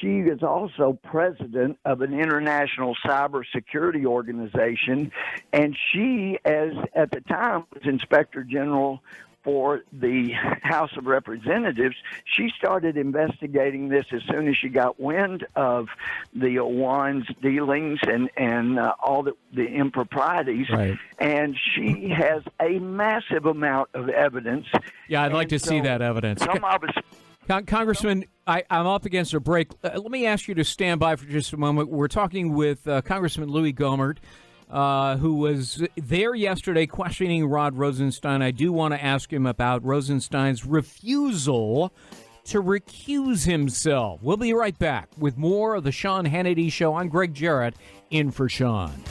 she is also president of an international cybersecurity organization, and she, at the time, was Inspector General for the House of Representatives. She started investigating this as soon as she got wind of the Awan's dealings and all the improprieties. Right. And she has a massive amount of evidence. Yeah, I'd like to see that evidence. Some of us... Congressman, I'm up against a break. Let me ask you to stand by for just a moment. We're talking with Congressman Louis Gohmert, who was there yesterday questioning Rod Rosenstein. I do want to ask him about Rosenstein's refusal to recuse himself. We'll be right back with more of the Sean Hannity Show. I'm Gregg Jarrett, in for Sean.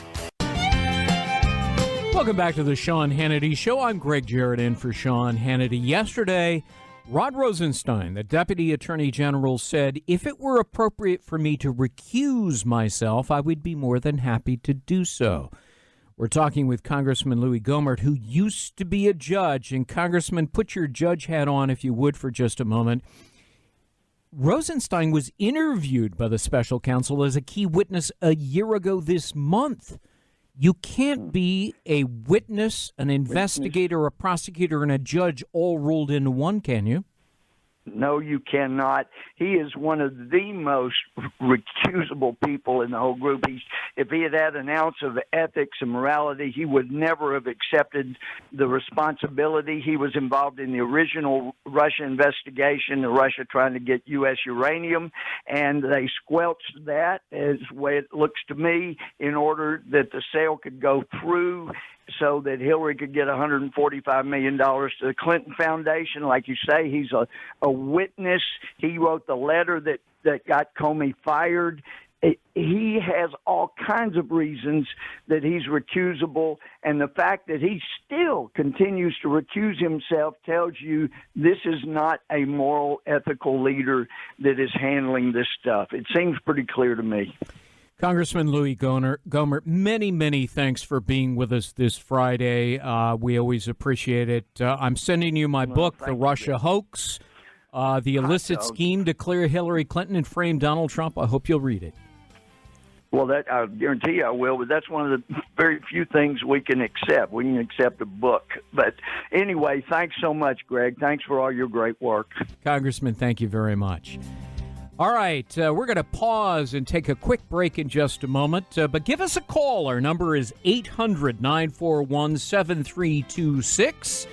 Welcome back to the Sean Hannity Show. I'm Gregg Jarrett, in for Sean Hannity. Yesterday, Rod Rosenstein, the Deputy Attorney General, said, if it were appropriate for me to recuse myself, I would be more than happy to do so. We're talking with Congressman Louis Gohmert, who used to be a judge. And Congressman, put your judge hat on, if you would, for just a moment. Rosenstein was interviewed by the special counsel as a key witness a year ago this month. You can't be a witness, an investigator, a prosecutor, and a judge all rolled into one, can you? No, you cannot. He is one of the most recusable people in the whole group. If he had had an ounce of ethics and morality, he would never have accepted the responsibility. He was involved in the original Russia investigation, the Russia trying to get U.S. uranium, and they squelched that, as the way it looks to me, in order that the sale could go through so that Hillary could get $145 million to the Clinton Foundation. Like you say, he's a witness. He wrote the letter that got Comey fired. He has all kinds of reasons that he's recusable, and the fact that he still continues to recuse himself tells you this is not a moral, ethical leader that is handling this stuff. It seems pretty clear to me. Congressman Louis Gohmert, many thanks for being with us this Friday. We always appreciate it. I'm sending you my book, The Russia Hoax, The Illicit Scheme to Clear Hillary Clinton and Frame Donald Trump. I hope you'll read it. Well, that I guarantee you I will, but that's one of the very few things we can accept. We can accept a book. But anyway, thanks so much, Greg. Thanks for all your great work. Congressman, thank you very much. All right, we're going to pause and take a quick break in just a moment, but give us a call. Our number is 800-941-7326,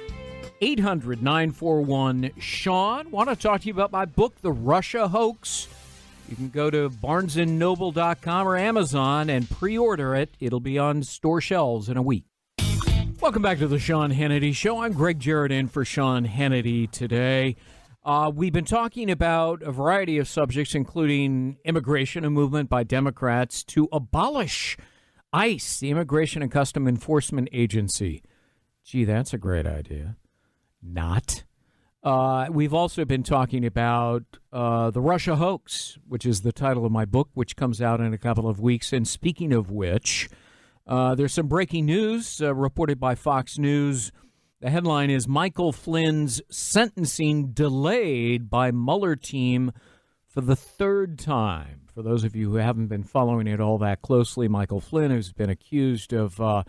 800-941-SEAN. Want to talk to you about my book, The Russia Hoax. You can go to barnesandnoble.com or Amazon and pre-order it. It'll be on store shelves in a week. Welcome back to the Sean Hannity Show. I'm Gregg Jarrett in for Sean Hannity today. We've been talking about a variety of subjects, including immigration, a movement by Democrats to abolish ICE, the Immigration and Custom Enforcement Agency. Gee, that's a great idea. Not. We've also been talking about the Russia Hoax, which is the title of my book, which comes out in a couple of weeks. And speaking of which, there's some breaking news reported by Fox News. The headline is Michael Flynn's sentencing delayed by Mueller team for the third time. For those of you who haven't been following it all that closely, Michael Flynn has been accused of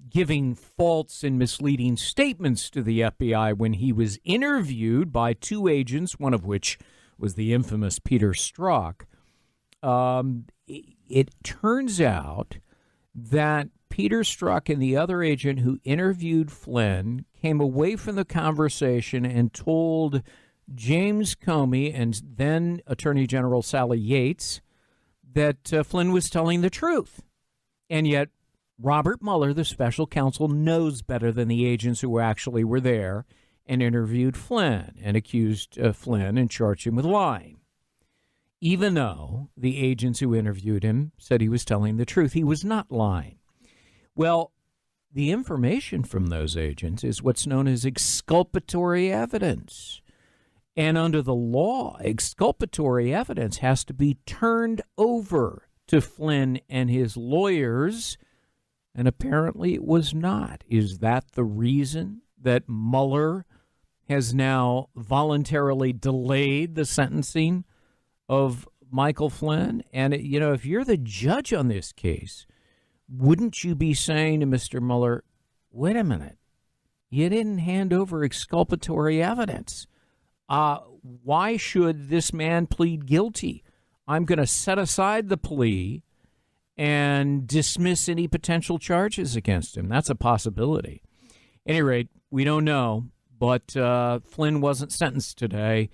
giving false and misleading statements to the FBI when he was interviewed by two agents, one of which was the infamous Peter Strzok. It turns out that Peter Strzok and the other agent who interviewed Flynn came away from the conversation and told James Comey and then Attorney General Sally Yates that Flynn was telling the truth. And yet Robert Mueller, the special counsel, knows better than the agents who actually were there and interviewed Flynn and accused Flynn and charged him with lying. Even though the agents who interviewed him said he was telling the truth, he was not lying. Well, the information from those agents is what's known as exculpatory evidence. And under the law, exculpatory evidence has to be turned over to Flynn and his lawyers, and apparently it was not. Is that the reason that Mueller has now voluntarily delayed the sentencing of Michael Flynn? And, you know, if you're the judge on this case, wouldn't you be saying to Mr. Mueller, wait a minute, you didn't hand over exculpatory evidence. Why should this man plead guilty? I'm going to set aside the plea and dismiss any potential charges against him. That's a possibility. At any rate, we don't know, but Flynn wasn't sentenced today,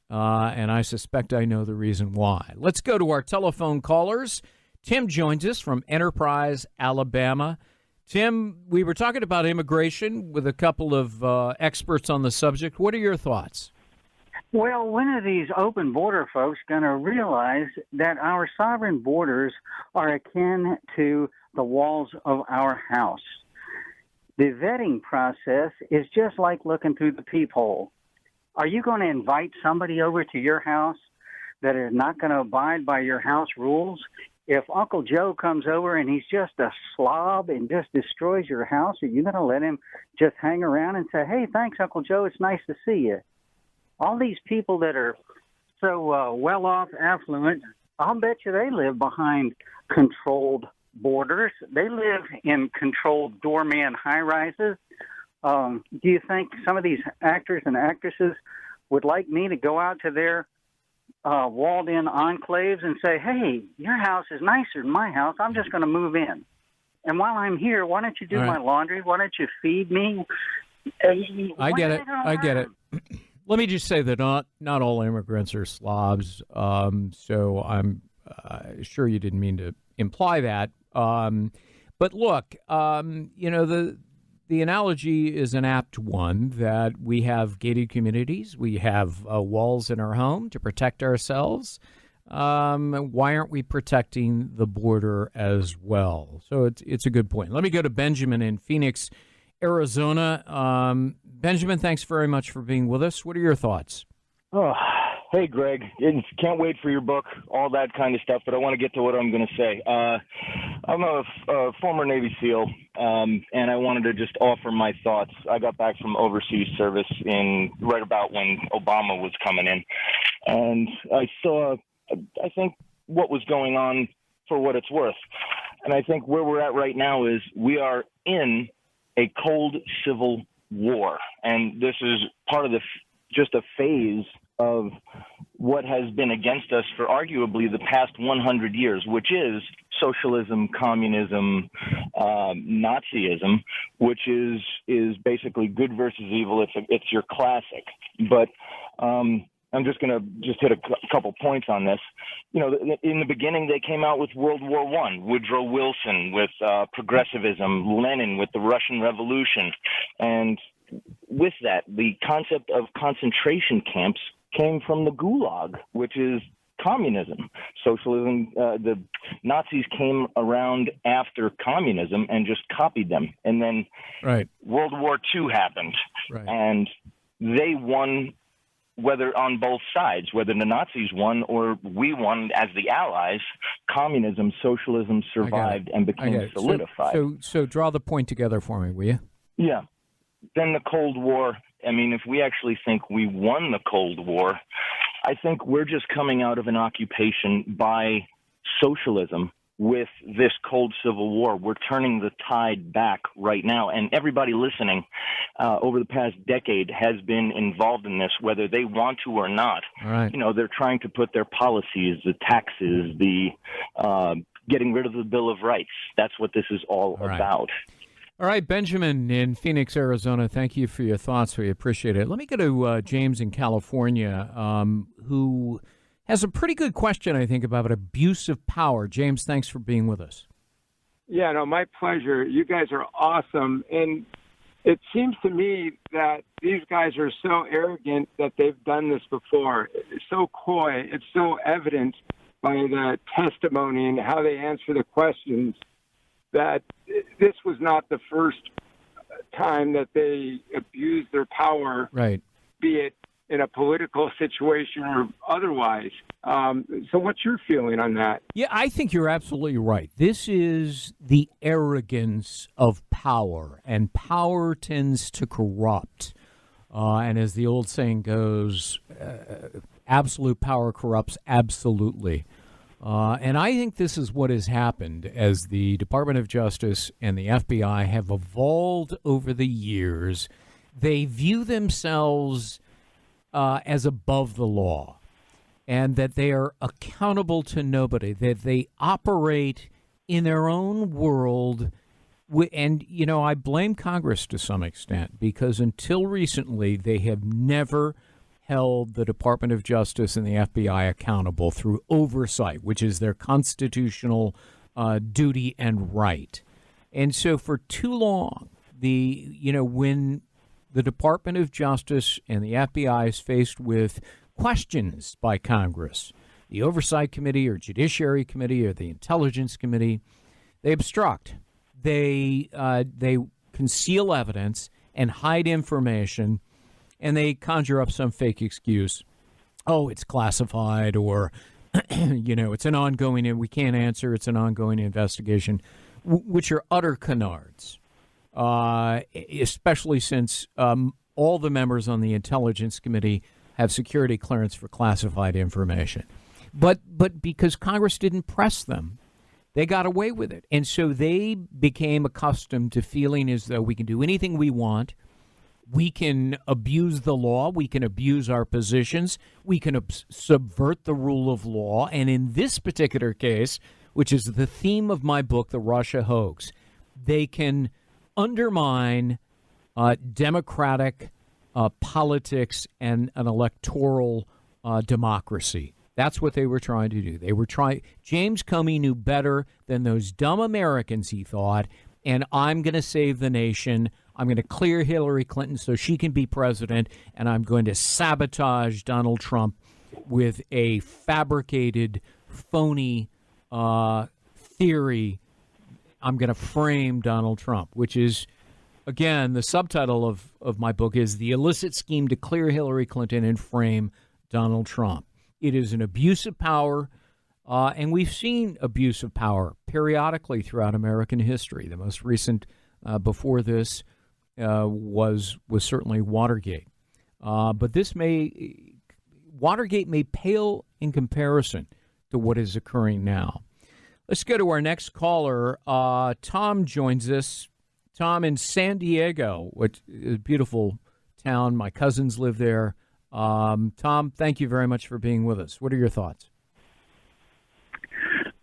and I suspect I know the reason why. Let's go to our telephone callers. Tim joins us from Enterprise, Alabama. Tim, we were talking about immigration with a couple of experts on the subject. What are your thoughts? Well, when are these open border folks going to realize that our sovereign borders are akin to the walls of our house? The vetting process is just like looking through the peephole. Are you going to invite somebody over to your house that is not going to abide by your house rules? If Uncle Joe comes over and he's just a slob and just destroys your house, are you going to let him just hang around and say, hey, thanks, Uncle Joe, it's nice to see you? All these people that are so well-off, affluent, I'll bet you they live behind controlled borders. They live in controlled doorman high-rises. Do you think some of these actors and actresses would like me to go out to their walled-in enclaves and say, hey, your house is nicer than my house. I'm just going to move in. And while I'm here, why don't you do my laundry? Why don't you feed me? I get it. Let me just say that not all immigrants are slobs. So I'm sure you didn't mean to imply that. But look, the analogy is an apt one that we have gated communities. We have walls in our home to protect ourselves. Why aren't we protecting the border as well? So it's a good point. Let me go to Benjamin in Phoenix, Arizona. Benjamin, thanks very much for being with us. What are your thoughts? Oh, hey, Greg. Can't wait for your book, all that kind of stuff, but I want to get to what I'm going to say. I'm a former Navy SEAL, and I wanted to just offer my thoughts. I got back from overseas service right about when Obama was coming in, and I saw, I think, what was going on for what it's worth. And I think where we're at right now is we are in a cold civil war, and this is part of just a phase of what has been against us for arguably the past 100 years, which is socialism, communism, Nazism, which is basically good versus evil. It's your classic. But I'm just going to hit a couple points on this. In the beginning, they came out with World War I, Woodrow Wilson with progressivism, Lenin with the Russian Revolution. And with that, the concept of concentration camps came from the Gulag, which is communism. Socialism, the Nazis came around after communism and just copied them. And then World War II happened, and they won, whether on both sides, whether the Nazis won or we won as the Allies. Communism, socialism survived and became solidified. So draw the point together for me, will you? Yeah. Then the Cold War. I mean, if we actually think we won the Cold War, I think we're just coming out of an occupation by socialism with this cold civil war. We're turning the tide back right now. And everybody listening over the past decade has been involved in this, whether they want to or not. Right. They're trying to put their policies, the taxes, the getting rid of the Bill of Rights. That's what this is all about. All right, Benjamin in Phoenix, Arizona, thank you for your thoughts. We appreciate it. Let me go to James in California, who has a pretty good question, I think, about abuse of power. James, thanks for being with us. Yeah, no, my pleasure. You guys are awesome. And it seems to me that these guys are so arrogant that they've done this before. It's so coy. It's so evident by the testimony and how they answer the questions that this was not the first time that they abused their power, be it in a political situation or otherwise. So what's your feeling on that? Yeah, I think you're absolutely right. This is the arrogance of power, and power tends to corrupt. And as the old saying goes, absolute power corrupts absolutely. And I think this is what has happened as the Department of Justice and the FBI have evolved over the years. They view themselves as above the law, and that they are accountable to nobody, that they operate in their own world. And, I blame Congress to some extent, because until recently, they have never held the Department of Justice and the FBI accountable through oversight, which is their constitutional duty and right. And so for too long, when the Department of Justice and the FBI is faced with questions by Congress, the Oversight Committee or Judiciary Committee or the Intelligence Committee, they obstruct. They conceal evidence and hide information, and they conjure up some fake excuse. Oh, it's classified, or, it's an ongoing, and we can't answer, it's an ongoing investigation, which are utter canards, especially since all the members on the Intelligence Committee have security clearance for classified information. But because Congress didn't press them, they got away with it. And so they became accustomed to feeling as though we can do anything we want. We can abuse the law. We can abuse our positions. We can subvert the rule of law. And in this particular case, which is the theme of my book, The Russia Hoax, they can undermine democratic politics and an electoral democracy. That's what they were trying to do. They were trying. James Comey knew better than those dumb Americans, he thought, and I'm going to save the nation. I'm going to clear Hillary Clinton so she can be president, and I'm going to sabotage Donald Trump with a fabricated, phony theory. I'm going to frame Donald Trump, which is, again, the subtitle of my book is The Illicit Scheme to Clear Hillary Clinton and Frame Donald Trump. It is an abuse of power, and we've seen abuse of power periodically throughout American history. The most recent before this was certainly Watergate. But Watergate may pale in comparison to what is occurring now. Let's go to our next caller. Tom joins us. Tom in San Diego, which is a beautiful town. My cousins live there. Tom, thank you very much for being with us. What are your thoughts?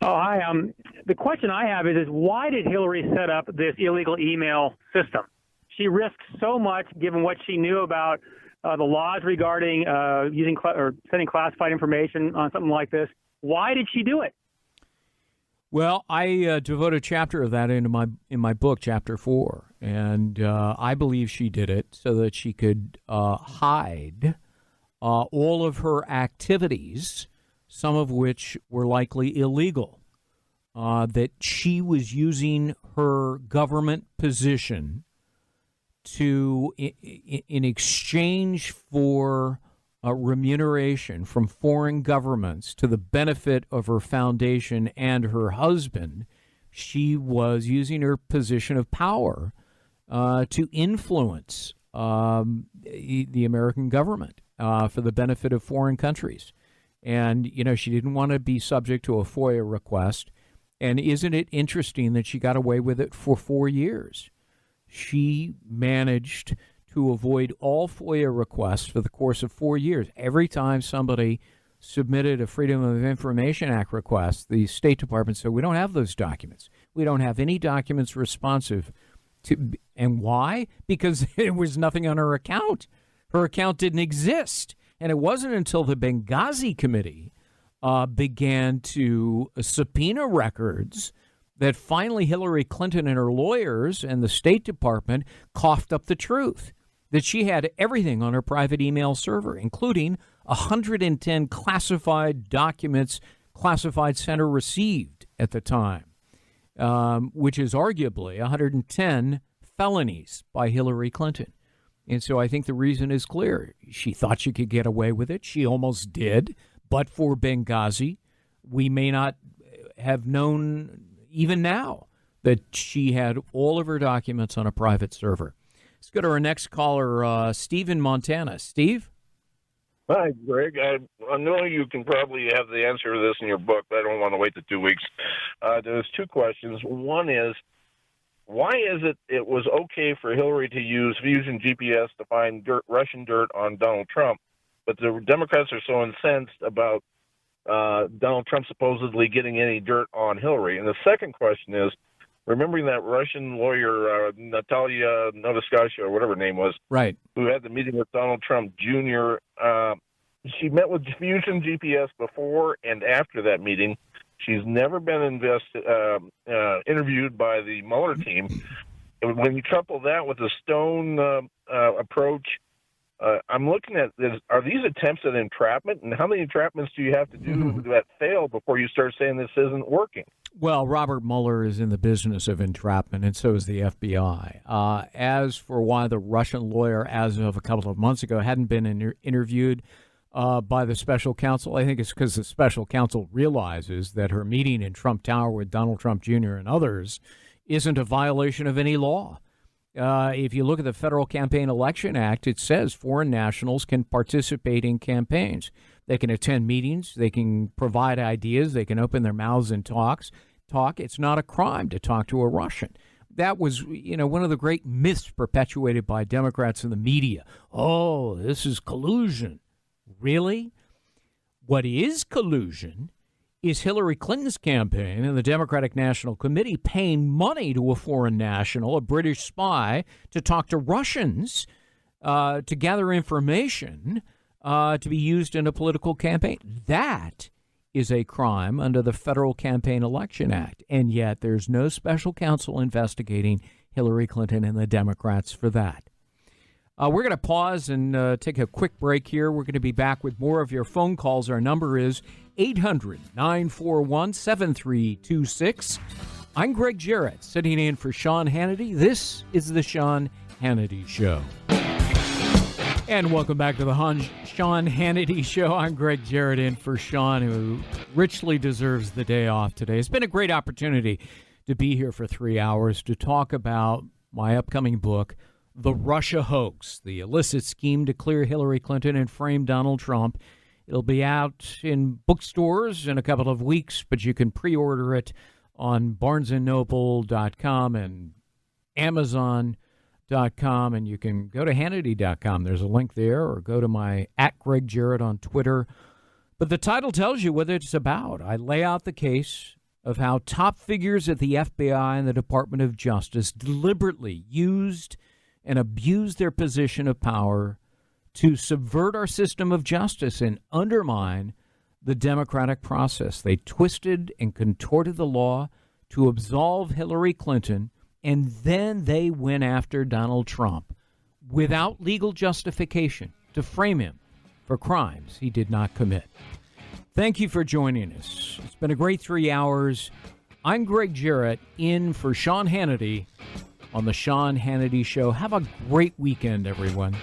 Oh, hi. The question I have is why did Hillary set up this illegal email system? She risked so much given what she knew about the laws regarding using or sending classified information on something like this. Why did she do it? Well, I devote a chapter of that in my book, Chapter 4, and I believe she did it so that she could hide all of her activities, some of which were likely illegal, that she was using her government position to, in exchange for remuneration from foreign governments to the benefit of her foundation and her husband, she was using her position of power to influence the American government for the benefit of foreign countries. And, she didn't want to be subject to a FOIA request. And isn't it interesting that she got away with it for 4 years? She managed to avoid all FOIA requests for the course of 4 years. Every time somebody submitted a Freedom of Information Act request, the State Department said, we don't have those documents. We don't have any documents responsive to. And why? Because there was nothing on her account. Her account didn't exist. And it wasn't until the Benghazi Committee began to subpoena records that finally Hillary Clinton and her lawyers and the State Department coughed up the truth, that she had everything on her private email server, including 110 classified documents classified center received at the time, which is arguably 110 felonies by Hillary Clinton. And so I think the reason is clear. She thought she could get away with it. She almost did. But for Benghazi, we may not have known even now that she had all of her documents on a private server. Let's go to our next caller, Steve in Montana. Steve? Hi, Greg. I know you can probably have the answer to this in your book, but I don't want to wait the 2 weeks. There's two questions. One is, why is it was okay for Hillary to use Fusion GPS to find Russian dirt on Donald Trump, but the Democrats are so incensed about Donald Trump supposedly getting any dirt on Hillary? And the second question is, remembering that Russian lawyer, Natalia Novoskaya, or whatever her name was, right, who had the meeting with Donald Trump Jr., she met with Fusion GPS before and after that meeting. She's never been interviewed by the Mueller team. When you couple that with the Stone approach, I'm looking at this. Are these attempts at entrapment? And how many entrapments do you have to do that fail before you start saying this isn't working? Well, Robert Mueller is in the business of entrapment, and so is the FBI. As for why the Russian lawyer, as of a couple of months ago, hadn't been interviewed by the special counsel, I think it's because the special counsel realizes that her meeting in Trump Tower with Donald Trump Jr. and others isn't a violation of any law. If you look at the Federal Campaign Election Act, it says foreign nationals can participate in campaigns. They can attend meetings. They can provide ideas. They can open their mouths and talk. It's not a crime to talk to a Russian. that was, one of the great myths perpetuated by Democrats in the media. Oh, this is collusion. Really? What is collusion is Hillary Clinton's campaign and the Democratic National Committee paying money to a foreign national, a British spy, to talk to Russians to gather information to be used in a political campaign. That is a crime under the Federal Campaign Election Act, and yet there's no special counsel investigating Hillary Clinton and the Democrats for that. We're going to pause and take a quick break here. We're going to be back with more of your phone calls. Our number is 800-941-7326. I'm Gregg Jarrett, sitting in for Sean Hannity. This is the Sean Hannity Show. And welcome back to the Sean Hannity Show. I'm Gregg Jarrett, in for Sean, who richly deserves the day off today. It's been a great opportunity to be here for 3 hours to talk about my upcoming book, The Russia Hoax, the illicit scheme to clear Hillary Clinton and frame Donald Trump. It'll be out in bookstores in a couple of weeks, but you can pre-order it on barnesandnoble.com and Amazon.com, and you can go to Hannity.com. There's a link there, or go to my @Gregg Jarrett on Twitter. But the title tells you what it's about. I lay out the case of how top figures at the FBI and the Department of Justice deliberately used and abused their position of power to subvert our system of justice and undermine the democratic process. They twisted and contorted the law to absolve Hillary Clinton, and then they went after Donald Trump without legal justification to frame him for crimes he did not commit. Thank you for joining us. It's been a great 3 hours. I'm Gregg Jarrett, in for Sean Hannity on the Sean Hannity Show. Have a great weekend, everyone.